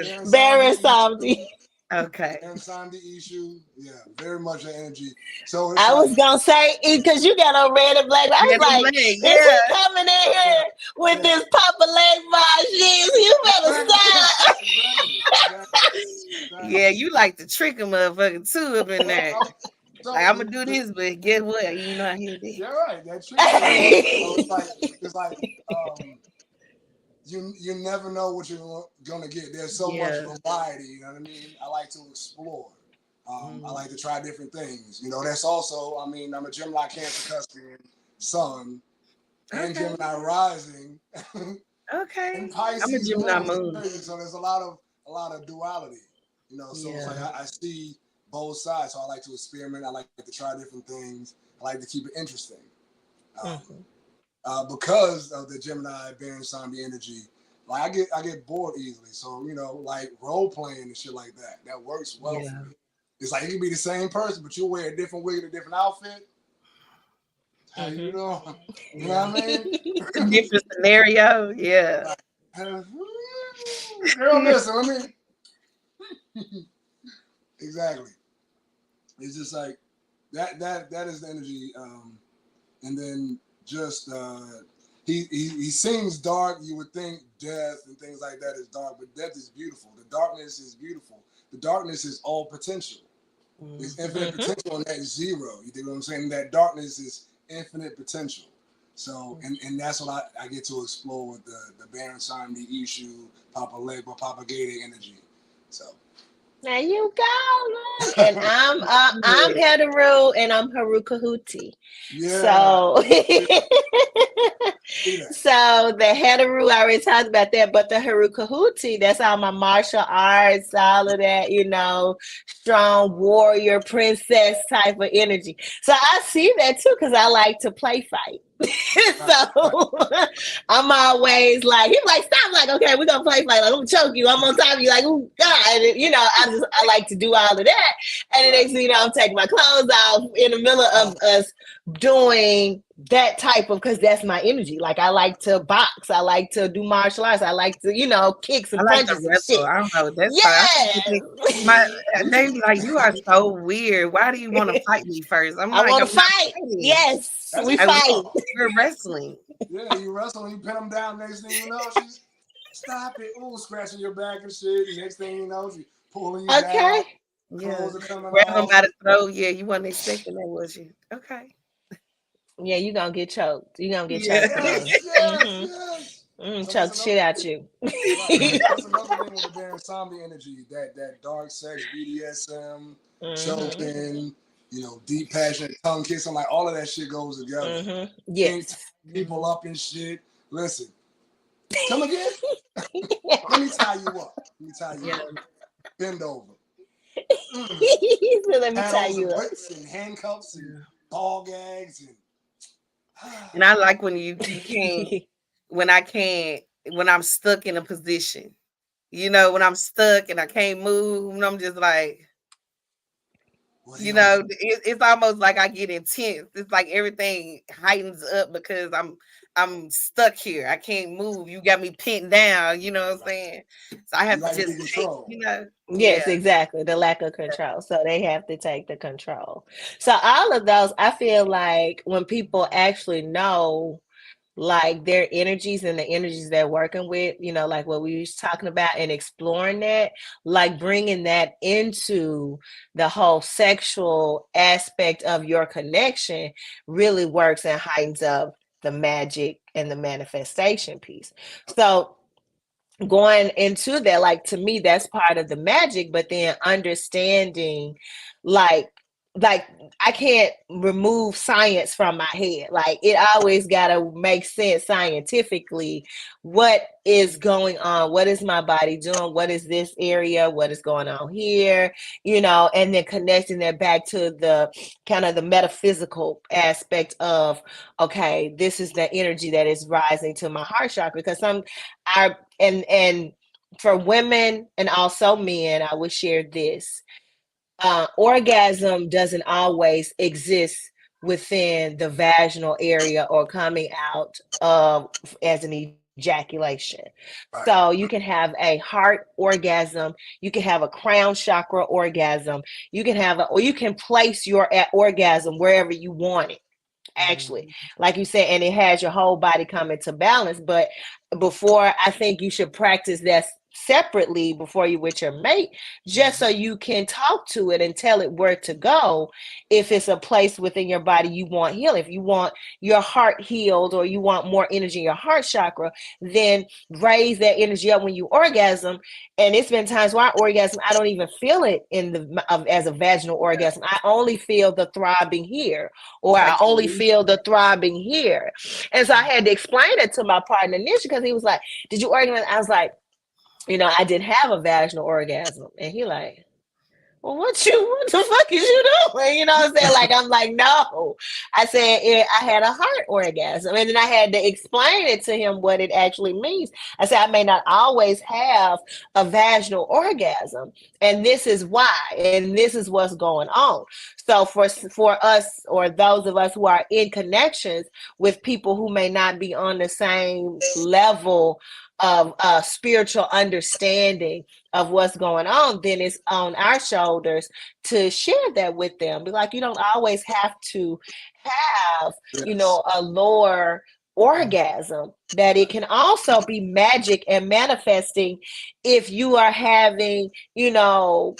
say? Baron Samdi. Okay. Baron Samdi issue. Yeah, very much that energy. So I was gonna say, because you got on red and black. I was like, is he coming in here with this Papa Leg jeans? You better stop. Yeah, you like to trick a motherfucker too up in there. Like, I'm gonna do this, but guess what? You know I hear this. You're right. That trick. So it's like you never know what you're gonna get. There's so much variety. You know what I mean? I like to explore. I like to try different things. You know, that's also. I mean, I'm a Gemini Cancer Cuspian Sun and Gemini Rising. Okay. And I'm a Pisces Gemini Moon. Moon. So there's a lot of duality. You know, so it's like I see both sides. So I like to experiment. I like to try different things. I like to keep it interesting. Because of the Gemini bearing zombie energy, like I get bored easily. So you know, like role playing and shit like that, that works well for me. It's like you can be the same person, but you'll wear a different wig and a different outfit. How you doing? You know what I mean? Different scenario, Girl, listen, let me. Exactly. It's just like that is the energy, and then just he sings dark. You would think death and things like that is dark, but death is beautiful. The darkness is beautiful. The darkness is all potential. There's infinite potential in that zero. You think what I'm saying? That darkness is infinite potential. So and that's what I get to explore with the Baron sign, the Ishu, Papa Legba, Papa Gator energy. So there you go. Look. And I'm Heteru and I'm Haruka Huti. yeah. So so the Heteru, I already talked about that, but the Haruka Huti, that's all my martial arts, all of that, you know, strong warrior, princess type of energy. So I see that too, because I like to play fight. So I'm always like, he's like, stop, like, okay, we're gonna play fight, like, I'm gonna choke you, I'm on top of you, like, oh God, and, you know, I like to do all of that, and the next thing you know, I'm taking my clothes off in the middle of us doing that type of, because that's my energy. Like I like to box, I like to do martial arts, I like to, you know, kick some punches and shit. I don't know. That's they be like, you are so weird. Why do you want to fight me first? I want to fight. Yes, we fight. We're wrestling. Yeah, you wrestle, you pin them down. Next thing you know, she's stop it. Ooh, scratching your back and shit. Next thing you know, she's pulling you down. Clothes are coming off. Grab them by the throat. Yeah, you wasn't expecting that, was you? Okay. Yeah, you gonna get choked. You gonna get choked. Yes. Choke the shit out you. That's another thing with the Baron zombie energy. That dark sex, BDSM, choking, you know, deep passionate tongue kissing, like all of that shit goes together. Yes. People up and shit. Listen. Come again? Let me tie you up. Bend over. Let me tie you up. Whips and handcuffs and ball gags and I like when you can't when I'm stuck in a position. You know, when I'm stuck and I can't move, and I'm just like, you know, it's almost like I get intense. It's like everything heightens up because I'm stuck here. I can't move. You got me pinned down. You know what I'm saying? So I have to just take, you know. Yes, exactly. The lack of control. So they have to take the control. So all of those, I feel like when people actually know like their energies and the energies they're working with, you know, like what we was talking about and exploring that, like bringing that into the whole sexual aspect of your connection really works and heightens up the magic and the manifestation piece. So going into that, like to me, that's part of the magic, but then understanding like I can't remove science from my head. Like it always got to make sense scientifically. What is going on? What is my body doing? What is this area? What is going on here? You know, and then connecting that back to the kind of the metaphysical aspect of, okay, this is the energy that is rising to my heart chakra. Because and for women and also men, I would share this. Orgasm doesn't always exist within the vaginal area or coming out as an ejaculation. So you can have a heart orgasm, you can have a crown chakra orgasm, you can have or you can place your orgasm wherever you want it. Actually, like you said, and it has your whole body come into balance. But before, I think you should practice that separately before you with your mate, just so you can talk to it and tell it where to go. If it's a place within your body you want healing, if you want your heart healed or you want more energy in your heart chakra, then raise that energy up when you orgasm. And it's been times where I orgasm, I don't even feel it in the as a vaginal orgasm. I only feel the throbbing here, or I only feel the throbbing here. And so I had to explain it to my partner initially because he was like, "Did you orgasm?" I was like, I didn't have a vaginal orgasm. And he like, well, what the fuck is you doing? You know what I'm saying? Like, I'm like, no. I said, I had a heart orgasm. And then I had to explain it to him what it actually means. I said, I may not always have a vaginal orgasm. And this is why. And this is what's going on. So for us, or those of us who are in connections with people who may not be on the same level of spiritual understanding of what's going on, then it's on our shoulders to share that with them. Be like, you don't always have to have, a lower orgasm, that it can also be magic and manifesting if you are having,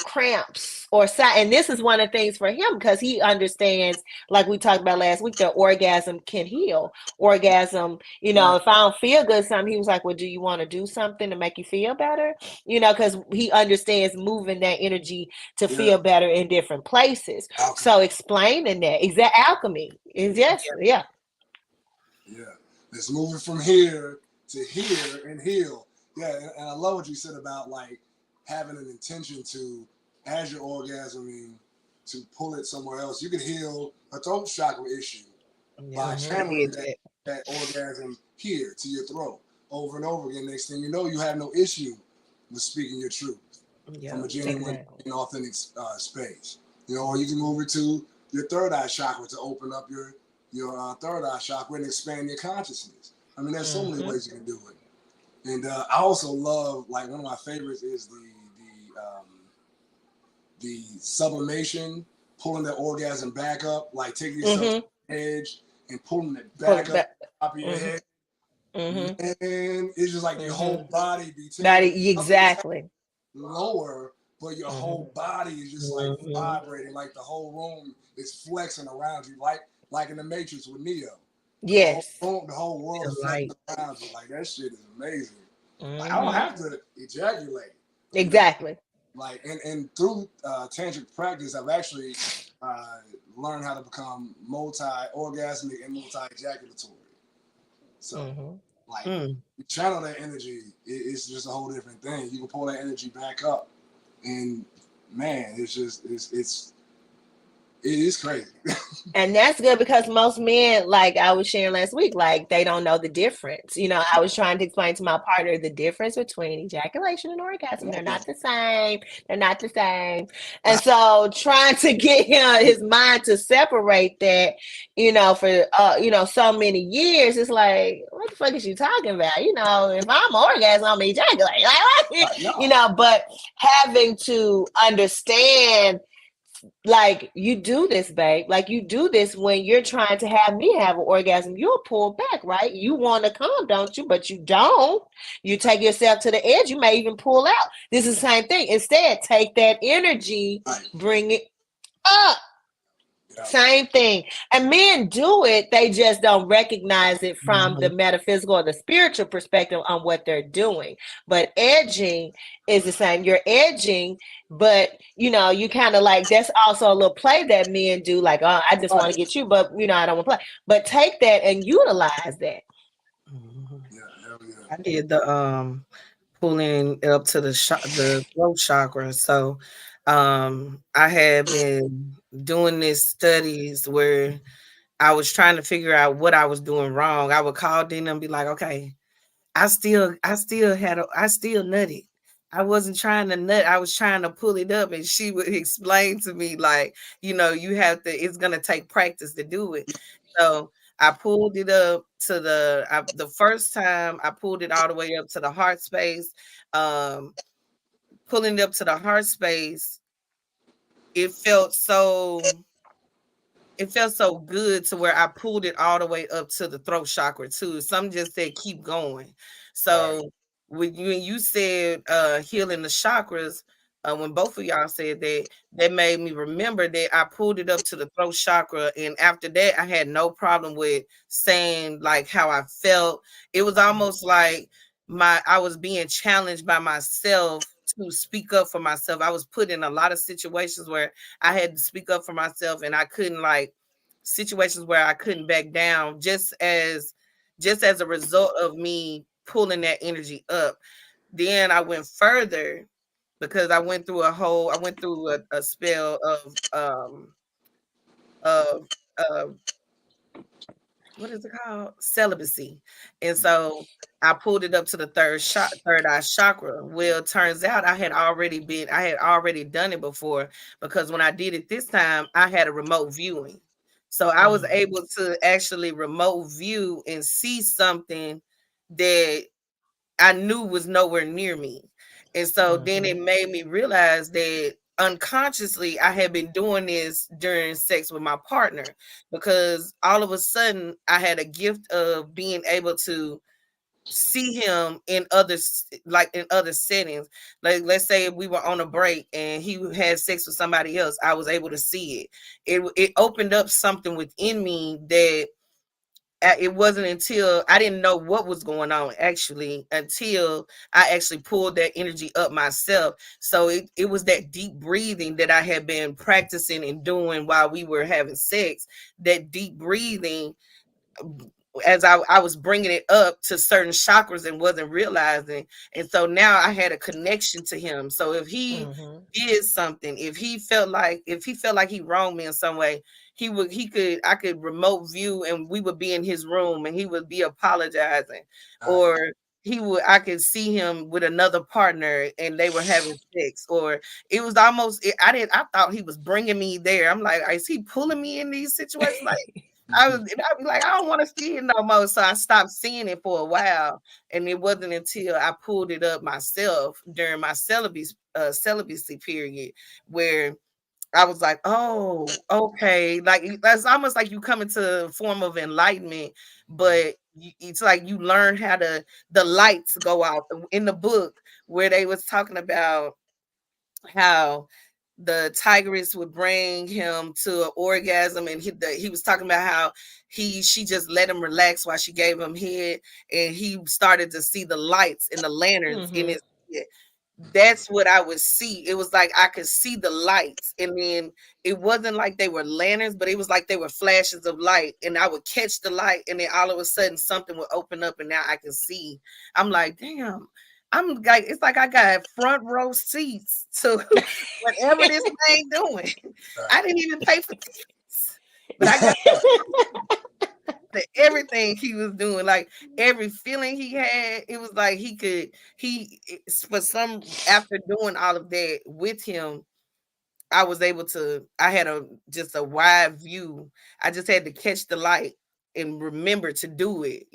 cramps or and this is one of the things for him, because he understands, like we talked about last week, that orgasm can heal. Orgasm, if I don't feel good something, he was like, well, do you want to do something to make you feel better? Because he understands moving that energy to feel better in different places. Alchemy. So explaining that exact alchemy is yeah. It's moving from here to here and heal. Yeah, and I love what you said about like having an intention to, as you're orgasming, to pull it somewhere else. You can heal a throat chakra issue by channeling that orgasm here to your throat over and over again. Next thing you know, you have no issue with speaking your truth from a genuine and authentic space. Or you can move it to your third eye chakra to open up your third eye chakra and expand your consciousness. I mean, there's so many ways you can do it. And I also love, like, one of my favorites is the sublimation, pulling the orgasm back up, like taking yourself to the edge and pulling it back up top of your head. And it's just like your whole body be exactly lower, but your whole body is just like vibrating, like the whole room is flexing around you, like in the Matrix with Neo. Yes. The whole world is flexing around you. Like, that shit is amazing. Like, I don't have to ejaculate. Exactly. Like, and through tantric practice, I've actually learned how to become multi-orgasmic and multi-ejaculatory. So, you channel that energy, it's just a whole different thing. You can pull that energy back up, and man, it is crazy. And that's good, because most men, like I was sharing last week, like they don't know the difference. I was trying to explain to my partner the difference between ejaculation and orgasm. They're not the same. They're not the same. And so trying to get his mind to separate that, for so many years, it's like, what the fuck is you talking about? If I'm orgasm, I'm ejaculate. But having to understand, like, you do this, babe. Like, you do this when you're trying to have me have an orgasm. You'll pull back, right? You want to come, don't you? But you don't. You take yourself to the edge. You may even pull out. This is the same thing. Instead, take that energy, bring it up. Same thing. And men do it, they just don't recognize it from the metaphysical or the spiritual perspective on what they're doing. But edging is the same. You're edging, but you kind of like, that's also a little play that men do, like, oh, I just want to get you, but I don't want to play. But take that and utilize that. I did the pulling it up to the throat chakra. So I had been doing these studies where I was trying to figure out what I was doing wrong. I would call Dina and be like, okay, I still nutted. I wasn't trying to nut. I was trying to pull it up. And she would explain to me, like, you have to, it's going to take practice to do it. So I pulled it up to the first time I pulled it all the way up to the heart space. Pulling it up to the heart space, it felt so good to where I pulled it all the way up to the throat chakra too. Some just said keep going. So when you said healing the chakras, when both of y'all said that, that made me remember that I pulled it up to the throat chakra, and after that, I had no problem with saying like how I felt. It was almost like I was being challenged by myself to speak up for myself. I was put in a lot of situations where I had to speak up for myself, and I couldn't like situations where I couldn't back down, just as a result of me pulling that energy up. Then I went further because I went through a spell of what is it called? Celibacy. And so I pulled it up to the third eye chakra. Well, turns out I had already done it before, because when I did it this time, I had a remote viewing. So I was able to actually remote view and see something that I knew was nowhere near me. And so then it made me realize that unconsciously I had been doing this during sex with my partner, because all of a sudden I had a gift of being able to see him in like in other settings. Like let's say we were on a break and he had sex with somebody else, I was able to see it. It opened up something within me that it wasn't until I didn't know what was going on actually until I actually pulled that energy up myself. So it was that deep breathing that I had been practicing and doing while we were having sex. That deep breathing, as I was bringing it up to certain chakras and wasn't realizing. And so now I had a connection to him. So if he did something, if he felt like he wronged me in some way, I could remote view and we would be in his room and he would be apologizing. Or I could see him with another partner and they were having sex. Or it was I thought he was bringing me there. I'm like, is he pulling me in these situations? Like, I'd be like, I don't want to see it no more. So I stopped seeing it for a while. And it wasn't until I pulled it up myself during my celibacy period where I was like, oh, okay. Like that's almost like you come into a form of enlightenment, but it's like you learn how the lights go out in the book where they was talking about how the tigress would bring him to an orgasm, and he was talking about how she just let him relax while she gave him head, and he started to see the lights and the lanterns in his head. That's what I would see. It was like I could see the lights, and then it wasn't like they were lanterns, but it was like they were flashes of light, and I would catch the light, and then all of a sudden something would open up, and now I can see. I'm like, damn. I'm like, it's like I got front row seats to whatever this thing doing. I didn't even pay for tickets, but I got to everything he was doing, like every feeling he had. It was like for some, after doing all of that with him, I was able to, I had just a wide view. I just had to catch the light and remember to do it.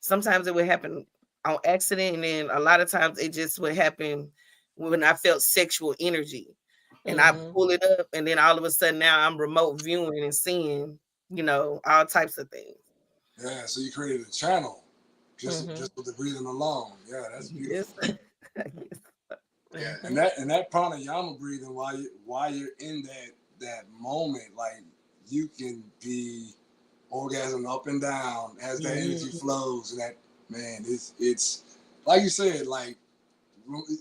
Sometimes it would happen on accident, and then a lot of times it just would happen when I felt sexual energy. And I pull it up, and then all of a sudden now I'm remote viewing and seeing, all types of things. Yeah, so you created a channel just with the breathing alone. Yeah, that's beautiful. Yes. Yeah, and that pranayama breathing while you're in that moment, like you can be orgasm up and down as that energy flows, and that, man, it's like you said, like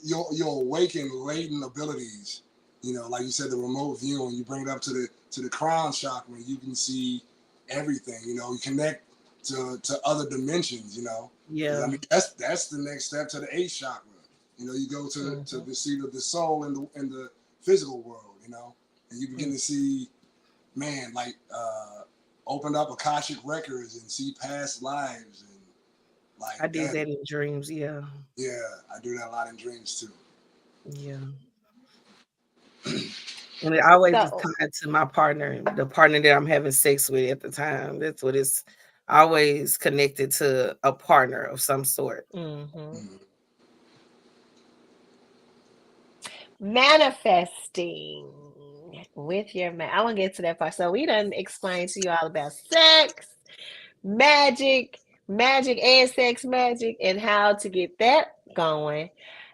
you'll awaken latent abilities. Like you said, the remote viewing, you bring it up to the crown chakra, you can see everything. You connect to other dimensions. Yeah. I mean, that's the next step to the eighth chakra. You go to the seat of the soul in the physical world. And you begin to see, man, like open up Akashic records and see past lives, and like I did that in dreams. Yeah. Yeah, I do that a lot in dreams too. Yeah. And it always is tied to my partner, the partner that I'm having sex with at the time. That's what it's always connected to, a partner of some sort. Manifesting with your man. I want to get to that part. So we done explained to you all about sex, magic, magic and sex magic and how to get that going.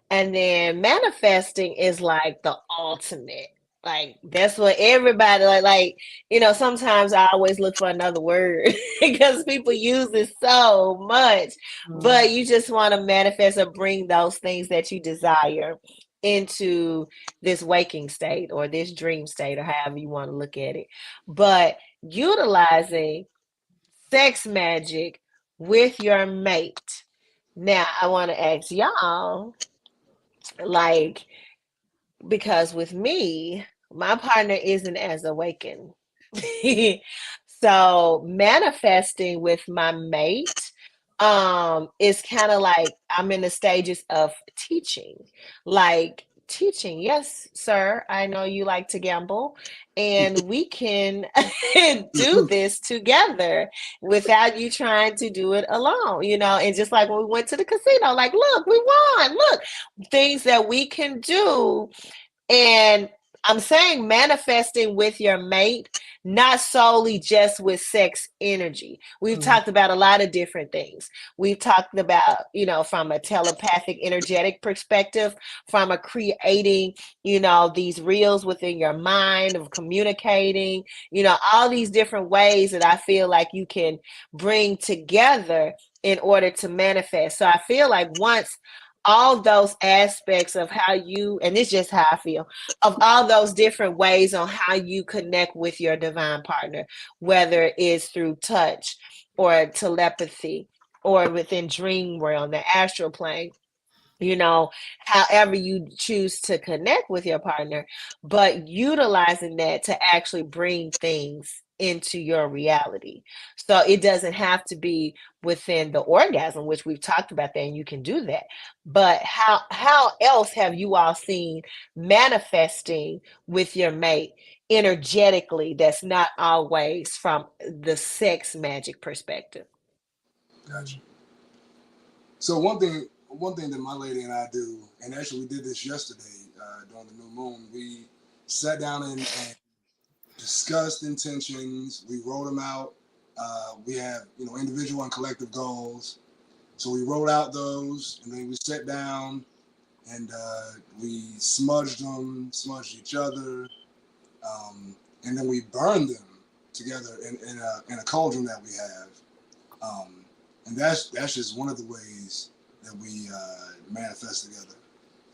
And then manifesting is like the ultimate. Like that's what everybody like, sometimes I always look for another word because people use it so much. But you just want to manifest or bring those things that you desire into this waking state or this dream state or however you want to look at it. But utilizing sex magic with your mate. Now, I want to ask y'all, like, because with me, my partner isn't as awakened. So manifesting with my mate is kind of like I'm in the stages of teaching. Like teaching, yes, sir, I know you like to gamble and we can do this together without you trying to do it alone, and just like when we went to the casino, like, look, we won. Look, things that we can do. And I'm saying manifesting with your mate, not solely just with sex energy. We've talked about a lot of different things. We've talked about, from a telepathic, energetic perspective, from a creating, these reels within your mind of communicating, all these different ways that I feel like you can bring together in order to manifest. So I feel like once all those aspects of how you, and it's just how I feel, of all those different ways on how you connect with your divine partner, whether it's through touch or telepathy or within dream world, the astral plane, however you choose to connect with your partner, but utilizing that to actually bring things into your reality. So it doesn't have to be within the orgasm, which we've talked about that, and you can do that. But how else have you all seen manifesting with your mate energetically that's not always from the sex magic perspective? Gotcha. So one thing that my lady and I do, and actually we did this yesterday during the new moon. We sat down and discussed intentions. We wrote them out. We have individual and collective goals. So we wrote out those, and then we sat down and we smudged them, smudged each other, and then we burned them together in a cauldron that we have. Um, and that's just one of the ways that we manifest together.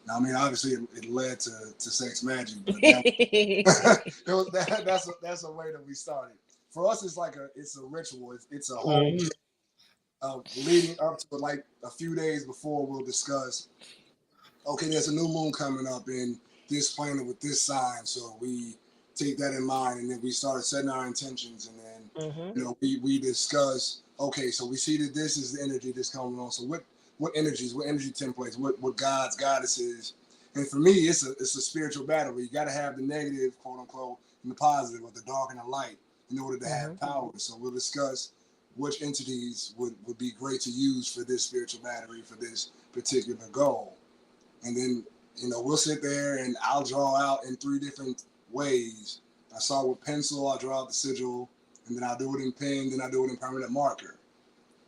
Now, I mean, obviously, it led to sex magic, but that's a way that we started. For us, it's a ritual. It's a whole leading up to it. Like a few days before, we'll discuss. Okay, there's a new moon coming up in this planet with this sign, so we take that in mind, and then we start setting our intentions, and then we discuss. Okay, so we see that this is the energy that's coming on. So what energies, what energy templates, what gods, goddesses, and for me, it's a spiritual battle. You got to have the negative, quote unquote, and the positive, or the dark and the light, in order to have power. So we'll discuss which entities would be great to use for this spiritual battery for this particular goal. And then, we'll sit there and I'll draw out in 3 different ways. I start with pencil, I'll draw out the sigil, and then I'll do it in pen, then I do it in permanent marker.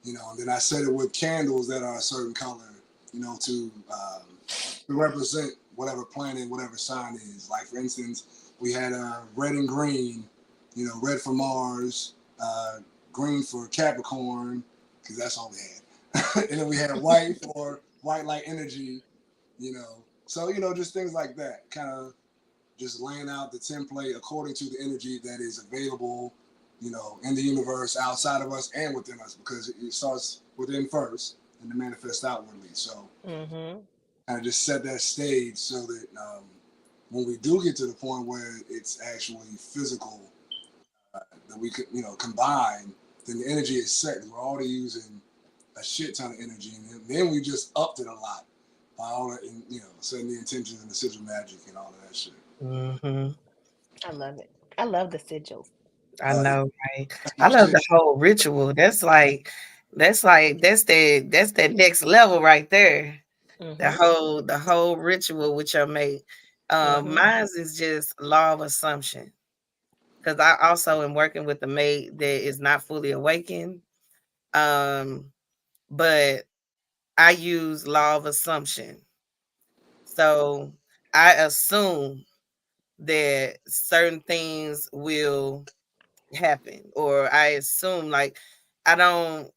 And then I set it with candles that are a certain color, to represent whatever planet, whatever sign is. Like, for instance, we had red and green, red for Mars, green for Capricorn, because that's all we had. And then we had white for white light energy, So, just things like that, kind of just laying out the template according to the energy that is available, in the universe, outside of us and within us, because it starts within first and to manifest outwardly. So kind of just set that stage so that when we do get to the point where it's actually physical, that we could, combine, then the energy is set. We're already using a shit ton of energy, and then we just upped it a lot by all that, setting the intentions and the sigil magic and all of that shit. I love it. I love the sigils. I know, right? That's I my love the shit. whole ritual. That's that next level right there. The whole ritual with your mate. Mine is just law of assumption. Because I also am working with a mate that is not fully awakened. but I use law of assumption. So I assume that certain things will happen, or I assume, like, I don't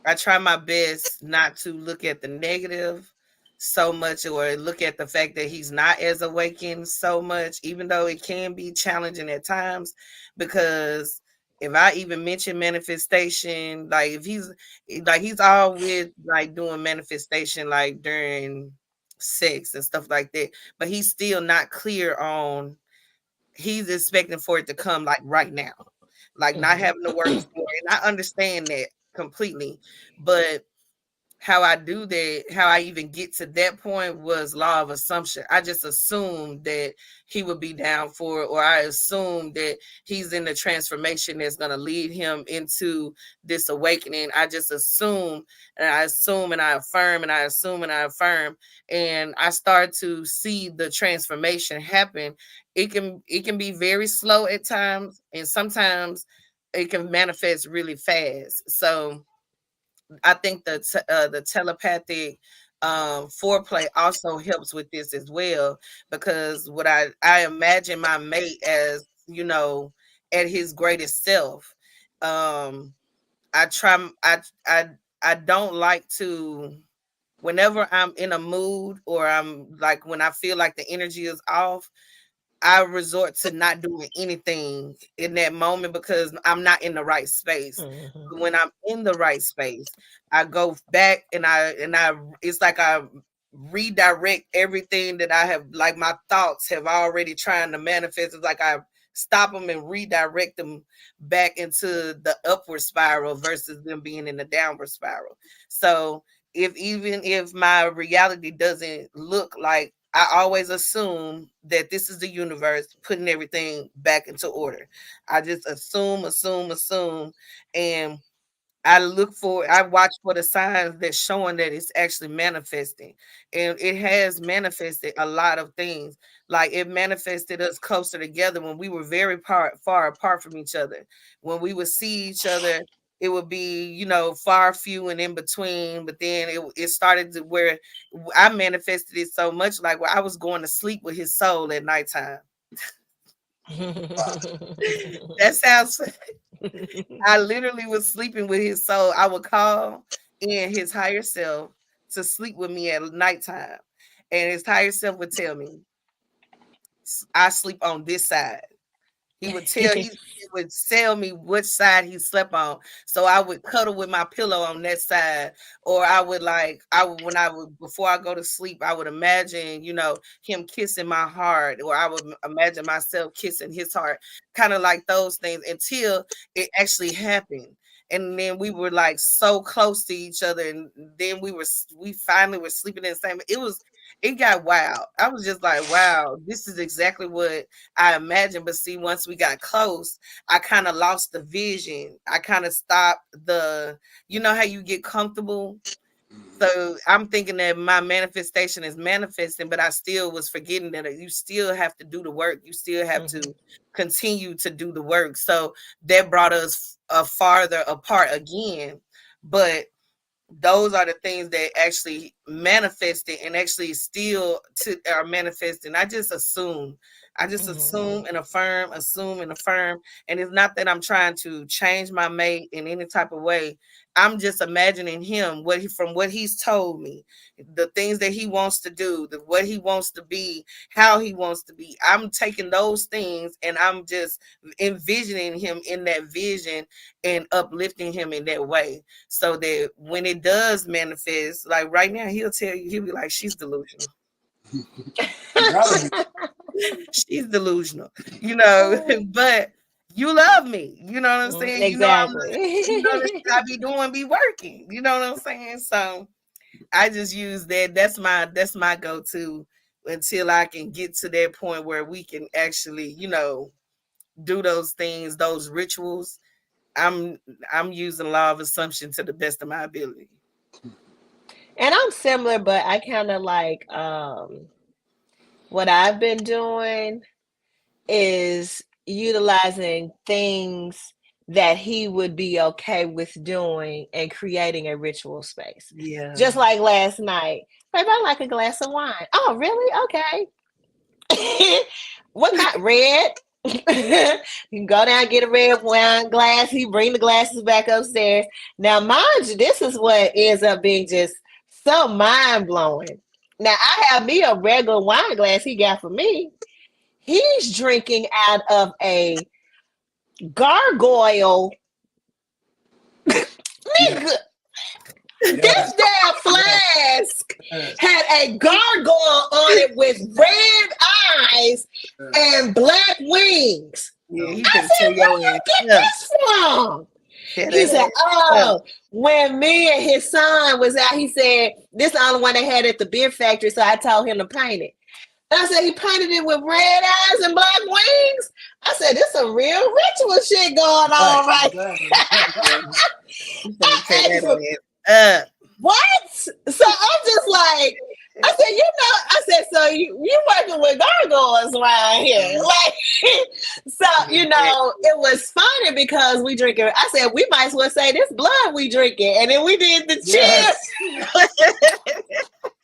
I try my best not to look at the negative so much, or look at the fact that he's not as awakened so much, even though it can be challenging at times. Because if I even mention manifestation, like if he's all with like doing manifestation like during sex and stuff like that, but he's still not clear on, he's expecting for it to come like right now, like not Mhm. having to work for it. And I understand that completely. But how I do that, how I even get to that point was law of assumption. I just assumed that he would be down for it, or I assumed that he's in the transformation that's going to lead him into this awakening. I just assume, and I assume, and I affirm, and I assume, and I affirm, and I start to see the transformation happen. It can be very slow at times, and sometimes it can manifest really fast. So I think the telepathic foreplay also helps with this as well, because what I imagine my mate as, at his greatest self. Um, I try I don't like to, whenever I'm in a mood, or I'm like when I feel like the energy is off, I resort to not doing anything in that moment because I'm not in the right space. Mhm. But when I'm in the right space, I go back, and I it's like I redirect everything that I have, like my thoughts have already trying to manifest. It's like I stop them and redirect them back into the upward spiral versus them being in the downward spiral. So even if my reality doesn't look like, I always assume that this is the universe putting everything back into order. I just assume, and I watch for the signs that's showing that it's actually manifesting. And it has manifested a lot of things. Like it manifested us closer together when we were very far apart from each other. When we would see each other, it would be, far few and in between. But then it started to where I manifested it so much, like where I was going to sleep with his soul at nighttime. That sounds I literally was sleeping with his soul. I would call in his higher self to sleep with me at nighttime. And his higher self would tell me, I sleep on this side. He would tell me which side he slept on. So I would cuddle with my pillow on that side. Or when I would, before I go to sleep, I would imagine, him kissing my heart, or I would imagine myself kissing his heart, kind of like those things until it actually happened. And then we were like so close to each other. And then we finally were sleeping in the same. It got wild. I was just like, wow, this is exactly what I imagined. But see, once we got close, I kind of lost the vision. I kind of stopped how you get comfortable. So I'm thinking that my manifestation is manifesting, but I still was forgetting that you still have to do the work. You still have Mhm. to continue to do the work. So that brought us farther apart again. But those are the things that actually manifested and actually still are manifesting. I just Mhm. assume and affirm. And it's not that I'm trying to change my mate in any type of way. I'm just imagining him, from what he's told me, the things that he wants to do, what he wants to be, how he wants to be. I'm taking those things and I'm just envisioning him in that vision and uplifting him in that way, so that when it does manifest, like right now, he'll be like, she's delusional. You gotta be. She's delusional, but you love me. You know what I'm saying? The Exactly. shit I be doing be working. You know what I'm saying? So I just use that. That's my go-to until I can get to that point where we can actually, do those things, those rituals. I'm I'm using law of assumption to the best of my ability. And I'm similar, but I kind of like what I've been doing is utilizing things. that he would be okay with doing and creating a ritual space. Yeah. Just like last night. Babe, I like a glass of wine. Oh, really? Okay. What kind? Red? You can go down and get a red wine glass. He bring the glasses back upstairs. Now, mind you, this is what ends up being just so mind blowing. Now, I have me a regular wine glass he got for me. He's drinking out of a gargoyle. Nigga, this damn flask had a gargoyle on it with red eyes and black wings. Yeah, he I said, where you get this from? He said, oh, when me and his son was out, he said, this is the only one they had at the beer factory, so I told him to paint it. And I said, he painted it with red eyes and black wings? I said, this some real ritual shit going on right What? So I'm just like, I said, I said, so you working with gargoyles around here. Like, so, it was funny because we drinking. I said, we might as well say this blood we drinking. And then we did the cheers.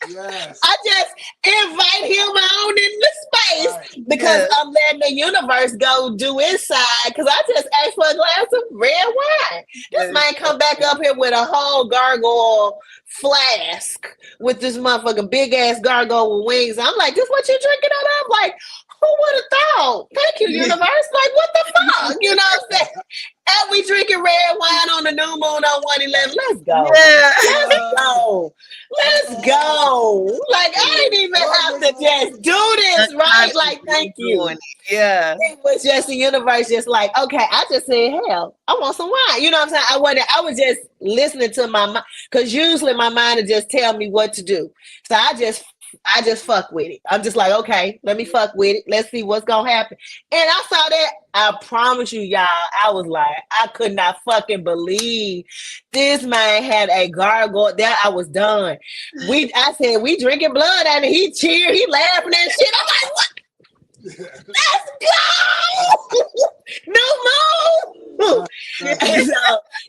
Yes. I just invite him on in the space because I'm letting the universe go do its side because I just asked for a glass of red wine. This man come back up here with a whole gargoyle flask with this motherfucking big ass gargoyle with wings. I'm like, this what you drinking out of? Like, who would have thought? Thank you, universe. Like, what the fuck? You know what I'm saying? And we drinking red wine on the new moon on 111. Let's go. Yeah. Let's go. Let's go. Like, I didn't even have to just do this, right? Like, thank you. Yeah. It was just the universe just like, okay, I just said, hell, I want some wine. You know what I'm saying? I was just listening to my mind because usually my mind would just tell me what to do. So I just fuck with it. I'm just like, okay, let me fuck with it. Let's see what's gonna happen. And I saw that. I promise you, y'all, I was like, I could not fucking believe this man had a gargoyle. That I was done. I said, we drinking blood, and he cheered, he laughing and shit. I'm like, what? Let's go! No more. So,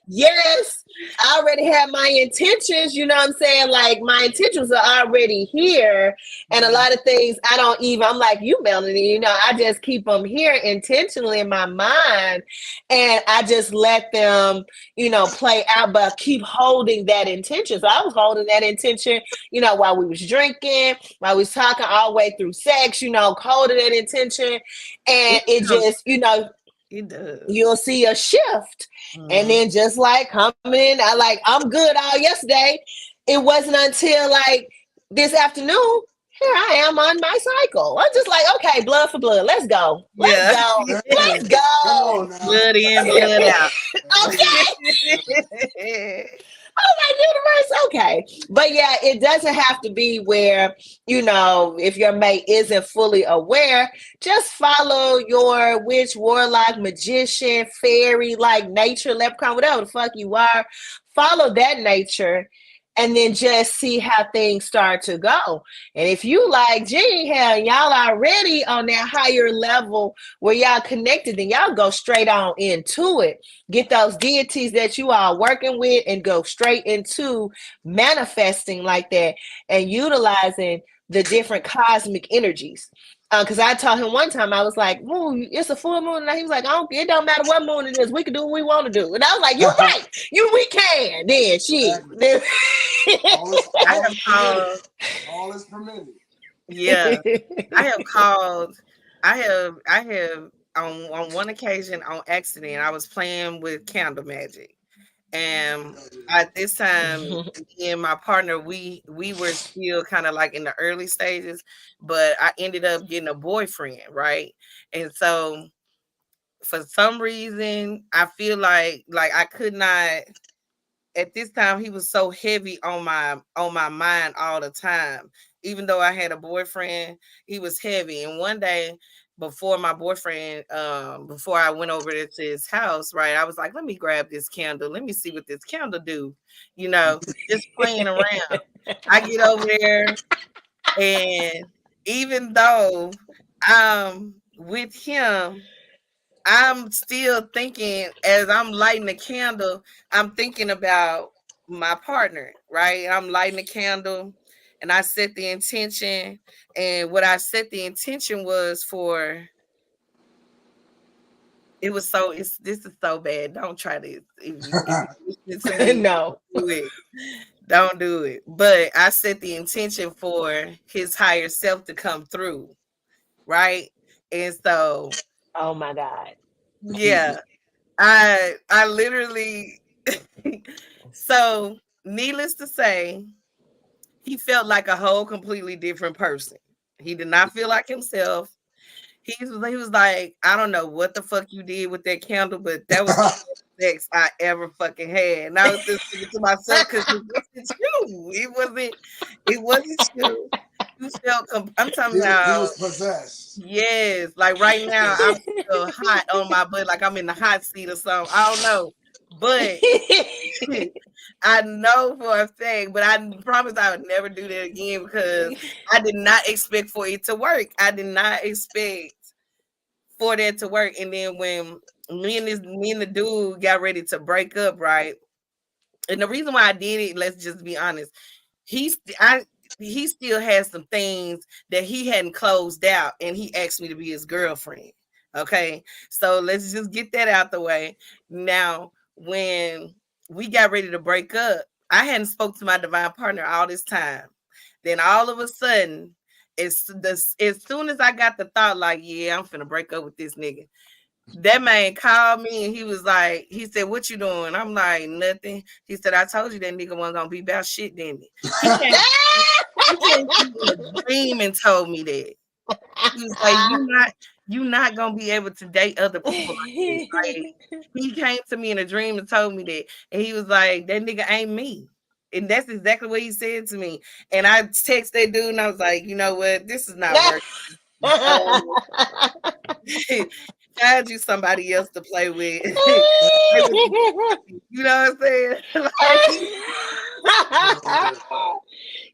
yes, I already had my intentions, you know what I'm saying? Like, my intentions are already here. And a lot of things I'm like, you, Melanie, I just keep them here intentionally in my mind. And I just let them, play out, but keep holding that intention. So I was holding that intention, while we was drinking, while we was talking all the way through sex, holding that intention. And it just, it does. You'll see a shift. And then just like coming in, I'm good all yesterday. It wasn't until like this afternoon, here I am on my cycle. I'm just like, okay, blood for blood. Let's go. Let's go. Let's go. Blood in, blood out. Okay. Oh my universe, okay. But yeah, it doesn't have to be where, if your mate isn't fully aware, just follow your witch, warlock, magician, fairy, like nature, leprechaun, whatever the fuck you are. Follow that nature and then just see how things start to go. And if you like Gene, hell, y'all already on that higher level where y'all connected, then y'all go straight on into it. Get those deities that you are working with and go straight into manifesting like that and utilizing the different cosmic energies. Because I told him one time, I was like, "Moon, it's a full moon," and he was like, "It don't matter what moon it is, we can do what we want to do." And I was like, "You're right, we can." Then shit, all is permitted. Yeah, I have called. I have on one occasion on accident. I was playing with candle magic. And at this time, me and my partner, we were still kind of like in the early stages, but I ended up getting a boyfriend, right? And so for some reason, I feel like I could not. At this time, he was so heavy on my mind all the time. Even though I had a boyfriend, he was heavy. And one day, before my boyfriend, before I went over to his house, right, I was like, let me grab this candle. Let me see what this candle do. Just playing around. I get over there, and even though I'm with him, I'm still thinking as I'm lighting the candle, I'm thinking about my partner, right? I'm lighting the candle and I set the intention. And what I set the intention was for it was so it's this is so bad. Don't try this. If you listen to me, No. don't do it. Don't do it. But I set the intention for his higher self to come through, right? And so Oh my God. yeah, I literally so needless to say, he felt like a whole completely different person. He did not feel like himself. He was like, I don't know what the fuck you did with that candle, but that was the best sex I ever fucking had. And I was just thinking to myself, because it wasn't you. It wasn't you. You felt I'm talking he about was possessed. yes, like right now I'm still hot on my butt, like I'm in the hot seat or something. I don't know. But I know for a fact, but I promise I would never do that again because I did not expect for it to work. I did not expect for that to work. And then when me and the dude got ready to break up, right? And the reason why I did it, let's just be honest, he's I he still has some things that he hadn't closed out, and he asked me to be his girlfriend. Okay, so let's just get that out the way. Now, when we got ready to break up, I hadn't spoke to my divine partner all this time. Then all of a sudden, as soon as I got the thought, like, yeah, I'm finna break up with this nigga, that man called me and he said, "What you doing?" I'm like, "Nothing." He said, "I told you that nigga wasn't gonna be about shit, didn't he?" He came, he came to me in a dream and told me that. He was like, "You not gonna be able to date other people like this." Like he came to me in a dream and told me that, and he was like, "That nigga ain't me." And that's exactly what he said to me. And I texted that dude and I was like, "You know what? This is not working. Um, find you somebody else to play with." Play with you know what I'm saying? Like,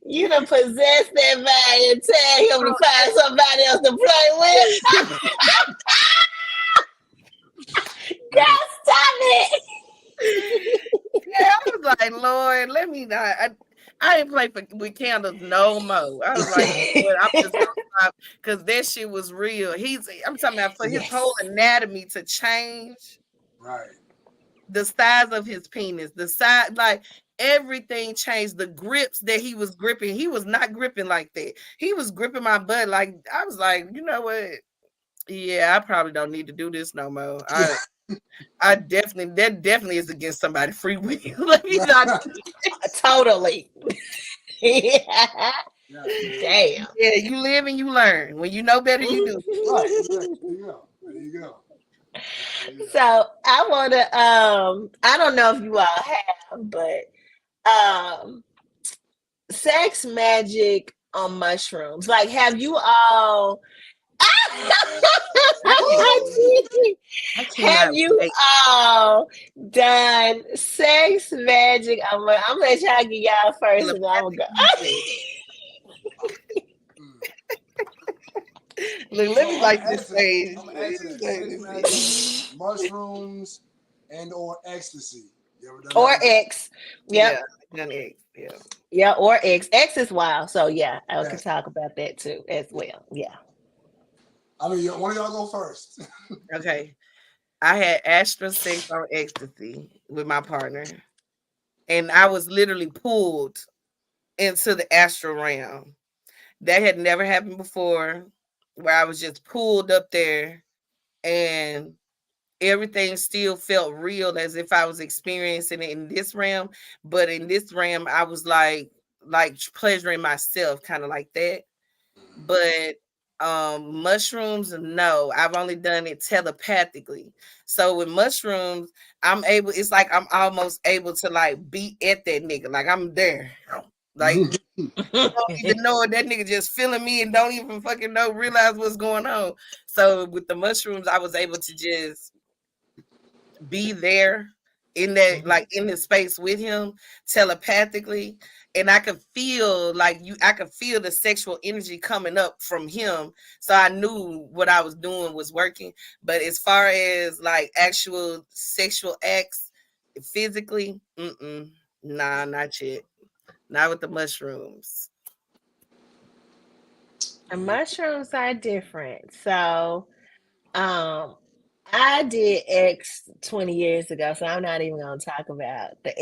You done possessed that man and tell him to find somebody else to play with. God, stop it. yeah, I was like, Lord, let me not. I didn't play with candles no more. I was like, Lord, I'm just gonna stop because that shit was real. I'm talking about for his Yes. whole anatomy to change, Right. the size of his penis, the size, like everything changed. The grips that he was gripping, he was not gripping like that. He was gripping my butt like I was like, you know what? Yeah, I probably don't need to do this no more. That definitely is against somebody's free will. Let me not. Totally. Yeah. Yeah. Damn. Yeah, you live and you learn. When you know better, you do. Right. There you go. There you go. There you go. So I wanna I don't know if you all have, but sex magic on mushrooms. Like have you all I have cannot you wait. all done sex magic? I'm gonna let y'all get y'all first and I'm gonna go. Mm. Look, let So me I'm like gonna this answer that. page. I'm gonna answer that. Sex magic, mushrooms, and or ecstasy. You ever done Or that? X. Yeah, Yep. done eggs. Yeah. Yeah, or X. X is wild. So yeah, I Yeah. can talk about that too as well. Yeah. I mean, one of y'all go first. Okay. I had astral sex on ecstasy with my partner, and I was literally pulled into the astral realm. That had never happened before, where I was just pulled up there and everything still felt real as if I was experiencing it in this realm. But in this realm, I was like pleasuring myself, kind of like that. But mushrooms, no, I've only done it telepathically. So with mushrooms, it's like I'm almost able to like be at that nigga. Like I'm there. Like don't even know it. That nigga just feeling me and don't even fucking realize what's going on. So with the mushrooms, I was able to just be there in that, like in the space with him telepathically, and I could feel like I could feel the sexual energy coming up from him, so I knew what I was doing was working. But as far as like actual sexual acts physically, nah, not yet, not with the mushrooms. And mushrooms are different. So, I did X 20 years ago, so I'm not even gonna talk about the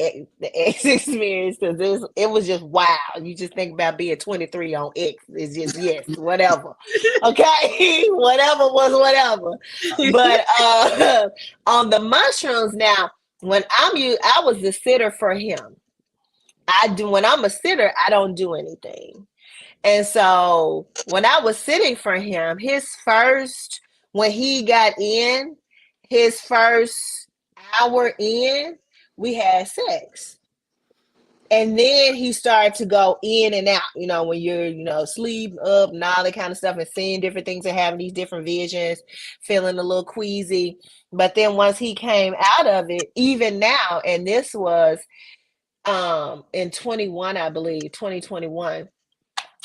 X experience because it was just wild. You just think about being 23 on X. It's just yes, whatever. Okay, whatever was whatever. But on the mushrooms now, I was the sitter for him. I do when I'm a sitter, I don't do anything. And so when I was sitting for him, when he got in, his first hour in, we had sex. And then he started to go in and out, when you're, sleep up and all that kind of stuff and seeing different things and having these different visions, feeling a little queasy. But then once he came out of it, even now, and this was in 21, I believe, 2021,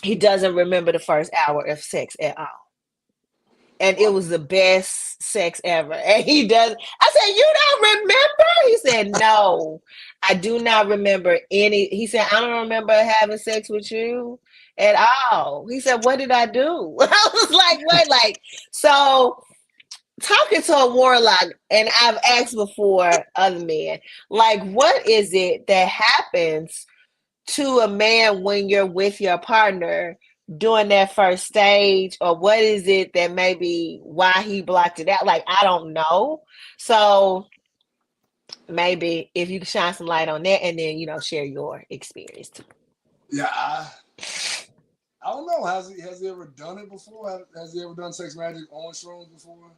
he doesn't remember the first hour of sex at all. And it was the best sex ever. And he does. I said, "You don't remember?" He said, "No, I do not remember any." He said, "I don't remember having sex with you at all." He said, "What did I do?" I was like, "What?" Like, so talking to a warlock, and I've asked before other men, like, what is it that happens to a man when you're with your partner during that first stage, or what is it that maybe why he blocked it out? Like, I don't know. So maybe if you can shine some light on that and then share your experience too. Yeah, I don't know. Has he ever done it before? Has he ever done sex magic on shrooms before?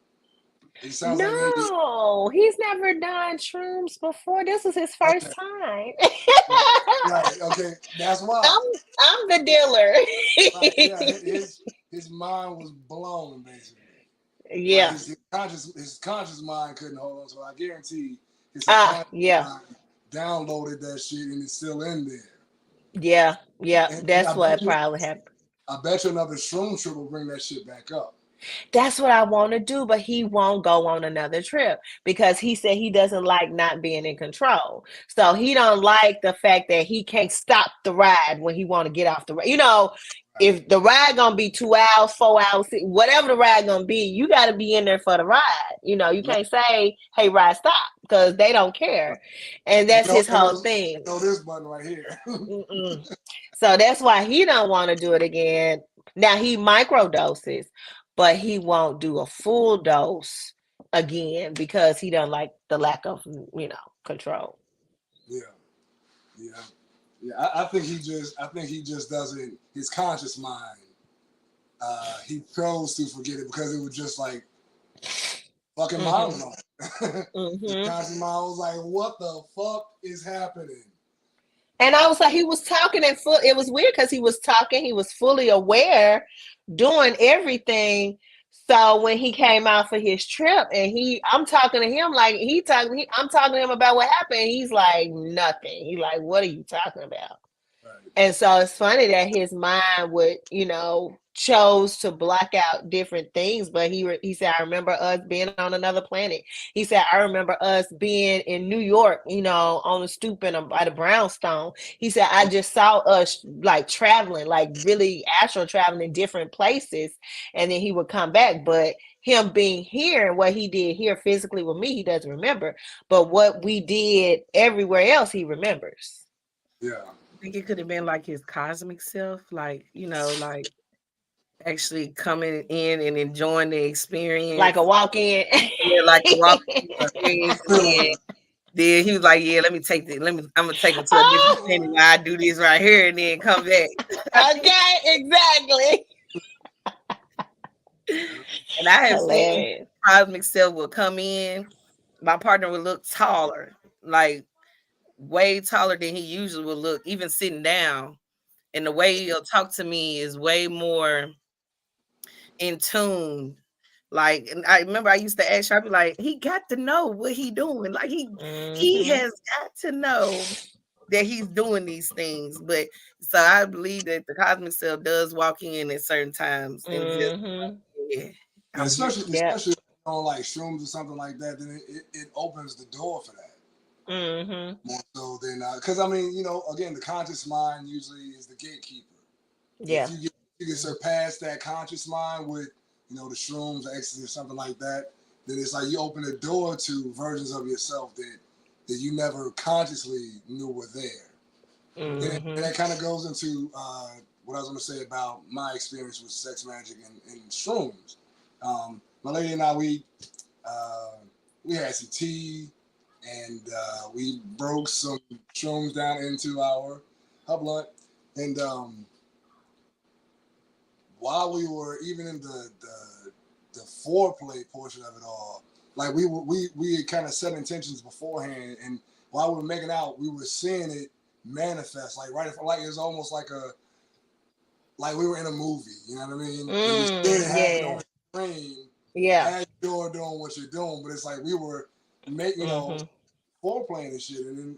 It sounds like No, he's never done shrooms before. This is his first okay. time. Right. Okay. That's why. I'm the dealer. Right. Yeah. His mind was blown basically. Like Yeah. his conscious mind couldn't hold on. So I guarantee his subconscious Yeah. mind downloaded that shit and it's still in there. Yeah. Yeah. And That's what probably happened. I bet you another shroom trip will bring that shit back up. That's what I want to do, but he won't go on another trip because he said he doesn't like not being in control. So he don't like the fact that he can't stop the ride when he want to get off the ride. If the ride gonna be 2 hours, 4 hours, whatever the ride gonna be, you got to be in there for the ride. You can't say, "Hey, ride, stop," because they don't care, and that's his whole thing. This button right here. So that's why he don't want to do it again. Now he microdoses, but he won't do a full dose again because he don't like the lack of control. Yeah, yeah, yeah. I think he just doesn't. His conscious mind, he chose to forget it because it was just like fucking mind blowing. His conscious mind was like, "What the fuck is happening?" And I was like, he was talking it was weird because he was talking, he was fully aware, doing everything. So when he came out for his trip and I'm talking to him like I'm talking to him about what happened. He's like, nothing. He's like, "What are you talking about?" Right. And so it's funny that his mind would, chose to block out different things. But he said, "I remember us being on another planet." He said, "I remember us being in New York, on the stoop by the brownstone." He said, "I just saw us like traveling, like really astral traveling in different places." And then he would come back. But him being here and what he did here physically with me, he doesn't remember. But what we did everywhere else, he remembers. Yeah. I think it could have been like his cosmic self, like, like actually coming in and enjoying the experience. Like a walk-in. Yeah, like a walk-in experience. Then he was like, "Yeah, let me take this. I'm gonna take him to a different planet while I do this right here and then come back." Okay, exactly. And I have seen Hilarious. cosmic self will come in. My partner would look taller, like way taller than he usually would look, even sitting down. And the way he'll talk to me is way more in tune Like, and I remember I used to ask her, I'd be like, he got to know what he doing. Like he has got to know that he's doing these things. But so I believe that the cosmic self does walk in at certain times and just yeah, And I'm here. especially on like shrooms or something like that, then it opens the door for that. More so than because I mean, again, the conscious mind usually is the gatekeeper. Yeah. If you can surpass that conscious mind with the shrooms, or ecstasy, or something like that, then it's like you open the door to versions of yourself that you never consciously knew were there. And that kind of goes into what I was going to say about my experience with Sex Magick and shrooms. My lady and I, we had some tea, and we broke some shrooms down into her blunt, and while we were even in the foreplay portion of it all, like we had kind of set intentions beforehand, and while we were making out, we were seeing it manifest, like right in front, like it was almost like we were in a movie, you know what I mean? And you seeing it happen on the screen, as you're doing what you're doing, but it's like we were making, foreplaying and shit, and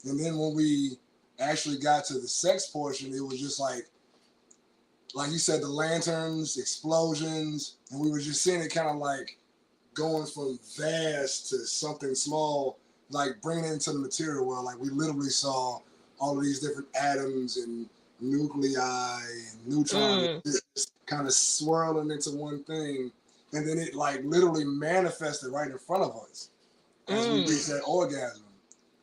then when we actually got to the sex portion, it was just like you said, the lanterns, explosions, and we were just seeing it kind of like going from vast to something small, like bringing it into the material world. Like we literally saw all of these different atoms and nuclei and neutrons just kind of swirling into one thing, and then it like literally manifested right in front of us as we reached that orgasm.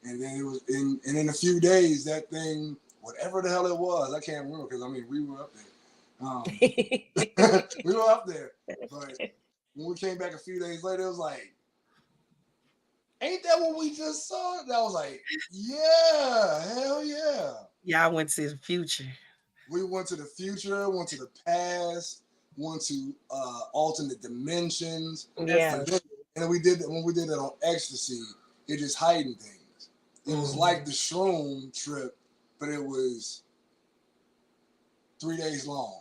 And then it was in a few days, that thing, whatever the hell it was, I can't remember, because I mean we were up there. We were up there, but when we came back a few days later, it was like, ain't that what we just saw? And I was like, yeah, hell yeah. Yeah, I went to the future. We went to the future, went to the past, went to alternate dimensions. Yeah. And we did that when we did that on ecstasy, it just heightened things. It was like the shroom trip, but it was 3 days long.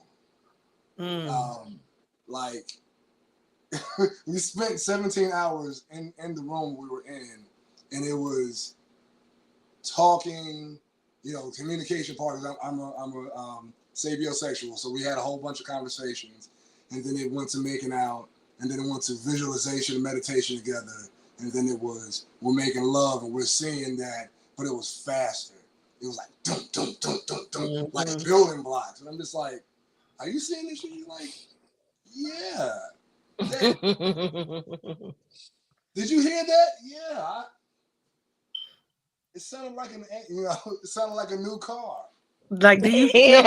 Like we spent 17 hours in the room we were in, and it was talking, communication part. I'm a sapiosexual, so we had a whole bunch of conversations, and then it went to making out, and then it went to visualization and meditation together, and then it was we're making love, and we're seeing that, but it was faster. It was like dum dum dum dum dum, like building blocks, and I'm just like, are you seeing this shit? You're like, yeah. Did you hear that? Yeah. It sounded like it sounded like a new car. Like, do you feel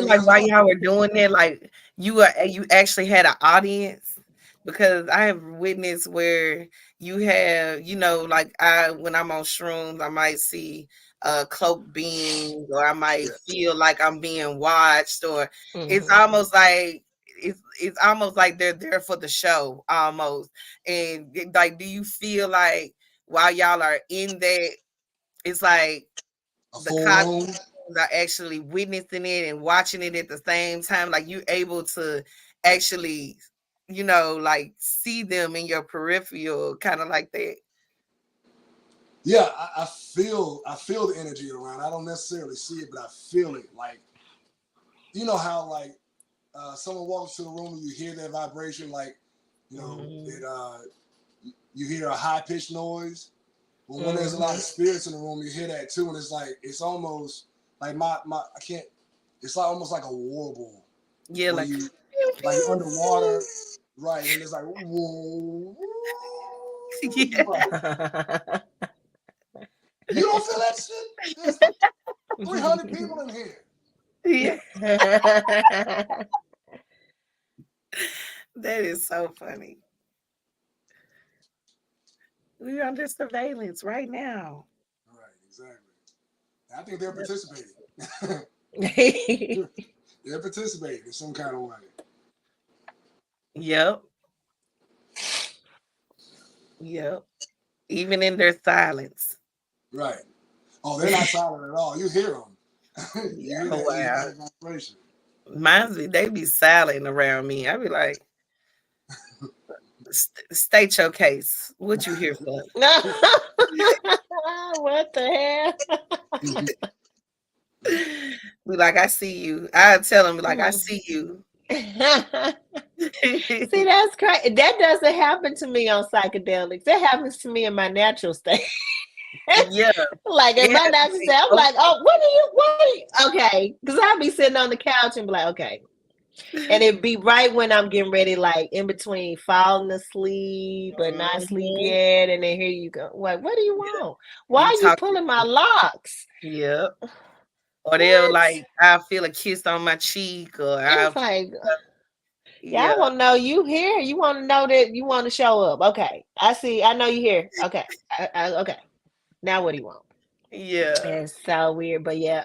like while y'all were doing that, like you actually had an audience? Because I have witnessed where you have, like when I'm on shrooms, I might see cloak beings, or I might feel like I'm being watched, or it's almost like it's almost like they're there for the show almost. And like, do you feel like while y'all are in that, it's like the cops are actually witnessing it and watching it at the same time? Like, you able to actually, like see them in your peripheral, kind of like that? Yeah, I feel the energy around. I don't necessarily see it, but I feel it. Like, you know how like someone walks to the room and you hear their vibration, like you hear a high pitched noise. Well, when there's a lot of spirits in the room, you hear that too, and it's like it's almost like my I can't. It's like almost like a warble. Yeah, like you're underwater, right? And it's like whoa. Yeah. Right. You don't feel that shit? There's 300 people in here. Yeah. That is so funny. We're under surveillance right now. Right, exactly. I think they're participating. They're participating in some kind of way. Yep. Even in their silence. Right. Oh, they're not silent at all. You hear them. You hear that wow. vibration. They be silent around me. I be like, State your case. What you here for? What the Be like, I see you. I tell them like, I hell? see you. See, that's crazy. That doesn't happen to me on psychedelics. That happens to me in my natural state. Yeah, Like in it my has to natural be state, I'm like, open. oh, what are you? Okay, because I'll be sitting on the couch and be like, okay, and it'd be right when I'm getting ready, like in between falling asleep but not sleep Mhm. yet, and then here you go. Like, what do you Yeah, want? Why you are you talk. pulling my locks? Yeah, or they'll What? like, I feel a kiss on my cheek, or I, It's like, yeah, I yeah, want to know you here. You want to know that you want to show up. Okay, I see. I know you here. Okay, okay. Now what do you want? yeah, It's so weird, but yeah,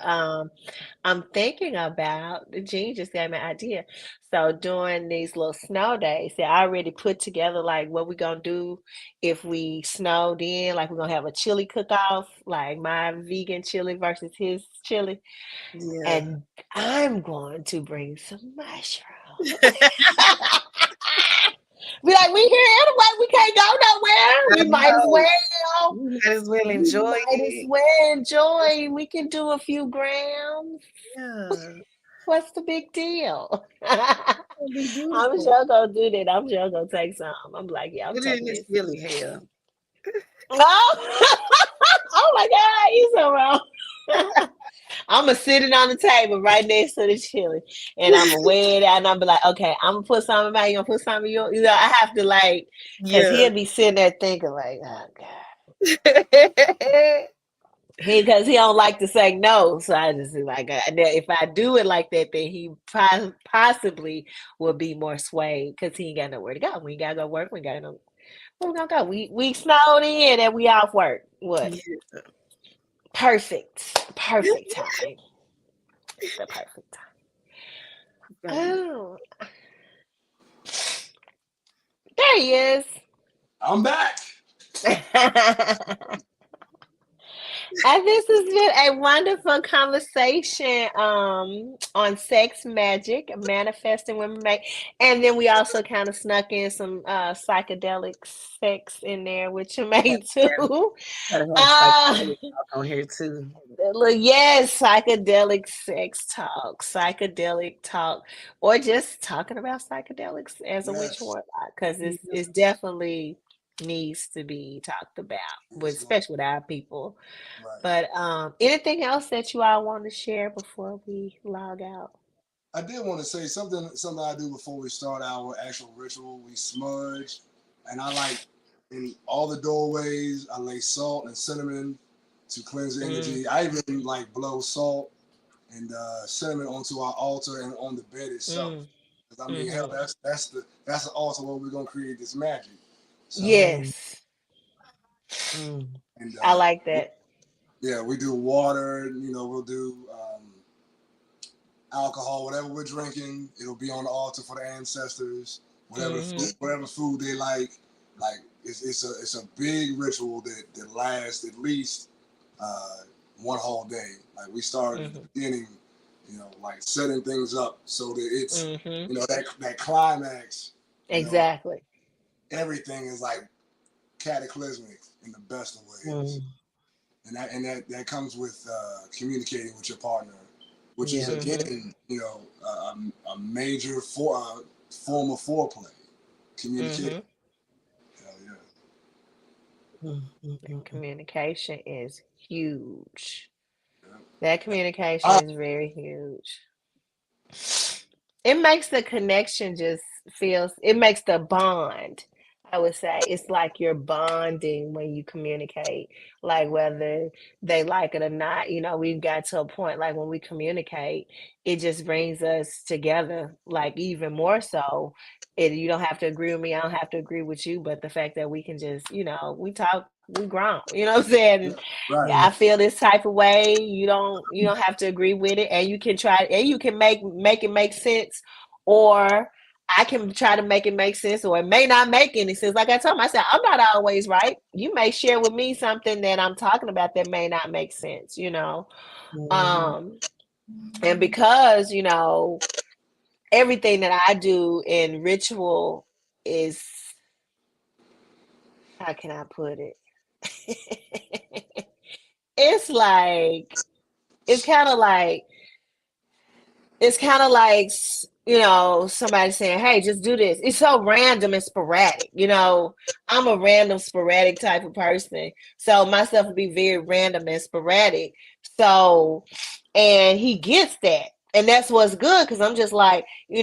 I'm thinking about Jean just gave me an idea. So during these little snow days, I already put together like what we gonna do if we snowed in. Like we're gonna have a chili cook-off, like my vegan chili versus his chili, yeah. and I'm going to bring some mushrooms. Be like, we here anyway. We can't go nowhere. I We might as know. well. You might as well We enjoy might as it. well enjoy. We can do a few grams. Yeah, What's the big deal? it'll be I'm beautiful. sure gonna do that. I'm sure gonna take some. I'm like, yeah, I'm Put it in taking this this. chili hell. Oh, oh my God, you so wrong. I'm gonna sit it on the table right next to the chili, and I'm gonna weigh it out, and I'm be like, okay, I'm gonna put some in mine. You gonna put some in your? You know, I have to like, cause Yeah. he'll be sitting there thinking like, oh God. Because he don't like to say no, so I just be like, if I do it like that, then he possibly will be more swayed because he ain't got nowhere to go. We gotta go work. We got no. Where we gonna go? We snowed in and we off work. What? Yeah. Perfect time. The perfect time. Gonna be Oh, there he is. I'm back. And this has been a wonderful conversation on sex magic, manifesting women make, and then we also kind of snuck in some psychedelic sex in there, which you made too. gotta have Uh, psychedelic talk on here too. look, yes, psychedelic sex talk, psychedelic talk, or just talking about psychedelics as a witch Yes. warlock, because Yeah. it's definitely needs to be talked about, with Yes, Lord. especially with our people. Right. But anything else that you all want to share before we log out? I did want to say something I do before we start our actual ritual. We smudge, and I like in all the doorways. I lay salt and cinnamon to cleanse the Mm, energy. I even like blow salt and cinnamon onto our altar and on the bed itself. mm, 'Cause I mean, hell, mm-hmm. that's the altar where we're gonna create this magic. So, Mm, Yes, mm. and I like that. yeah, we do water. We'll do alcohol, whatever we're drinking. It'll be on the altar for the ancestors. Hmm. Whatever food they like it's a big ritual that lasts at least uh, one whole day. Like we started at the Hmm. beginning, like setting things up so that it's Hmm. that climax. You know, Exactly. everything is like cataclysmic in the best of ways, Mm. and that comes with communicating with your partner, which is Yeah. Hmm. again, a major form of foreplay. Communicate. Hmm. Hell yeah. Mm, mm, And mm, mm. communication is huge. That communication Ah, is very huge. It makes the connection just feels, it makes the bond. I would say it's like you're bonding when you communicate, like whether they like it or not. We've got to a point like when we communicate, it just brings us together, like even more so. You don't have to agree with me, I don't have to agree with you, but the fact that we can just, we talk, we grown, you know what I'm saying? yeah, right. I feel this type of way. You don't have to agree with it, and you can try, and you can make it make sense, or I can try to make it make sense, or it may not make any sense. Like I told him, I said, I'm not always right. You may share with me something that I'm talking about that may not make sense. Mhm. Um, and because, everything that I do in ritual is how can I put it? It's like it's kind of like it's kind of like somebody saying, hey, just do this. It's so random and sporadic. I'm a random sporadic type of person, so my stuff would be very random and sporadic. So, and he gets that, and that's what's good, because I'm just like, we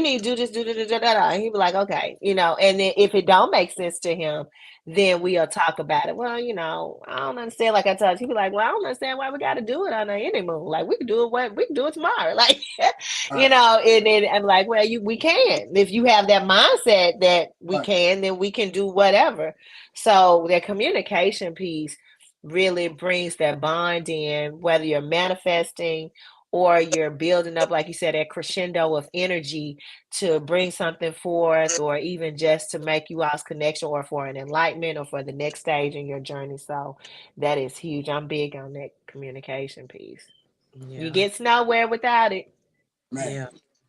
need to do this, and he'd be like, okay, and then if it don't make sense to him, then we'll talk about it. Well, I don't understand. Like I told you, he'd be like, well, I don't understand why we got to do it on the honeymoon. Like we can do it tomorrow. Like, Right. and then I'm like, well, we can. If you have that mindset that we Right. can, then we can do whatever. So that communication piece really brings that bond in, whether you're manifesting or you're building up, like you said, that crescendo of energy to bring something forth, or even just to make you all's connection, or for an enlightenment, or for the next stage in your journey. So that is huge. I'm big on that communication piece. You Yeah. get nowhere without it. Man.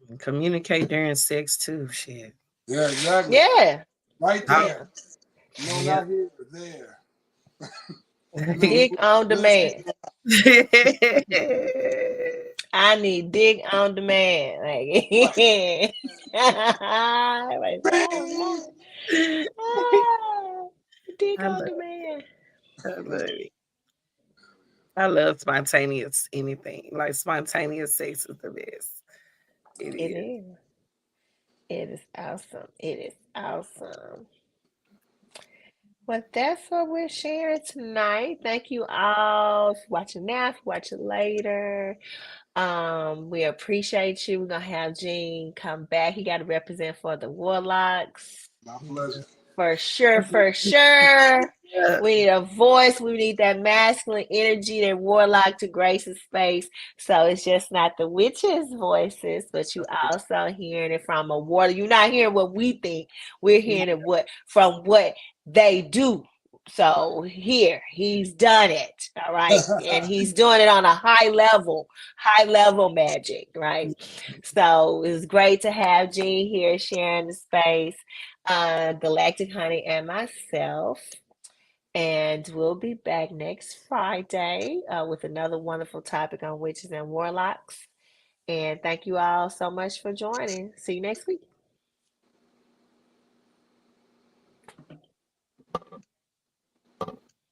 Yeah. Communicate during sex too. Shit. Yeah, exactly. Yeah, Right I, there. yeah. No, yeah. not here, but there. No, Dick on we'll see. demand. I need dick on demand. Like, Right. like, oh, ah, dick I on love, demand. I love it. I love spontaneous anything. Like spontaneous sex is the best. It It is. is. It is awesome. It is awesome. Well, that's what we're sharing tonight. Thank you all for watching now, for watching later. We appreciate you. We're gonna have Gene come back. He got to represent for the Warlocks. My pleasure. For sure, for sure. Yeah. We need a voice. We need that masculine energy, that warlock to grace the space. So it's just not the witches' voices, but you also hearing it from a warlock. You're not hearing what we think. We're hearing it from what they do. So here, he's done it. All right. And he's doing it on a high level magic, right? So it's great to have Gene here sharing the space, Galactic Honey, and myself. And we'll be back next Friday with another wonderful topic on witches and warlocks. And thank you all so much for joining. See you next week.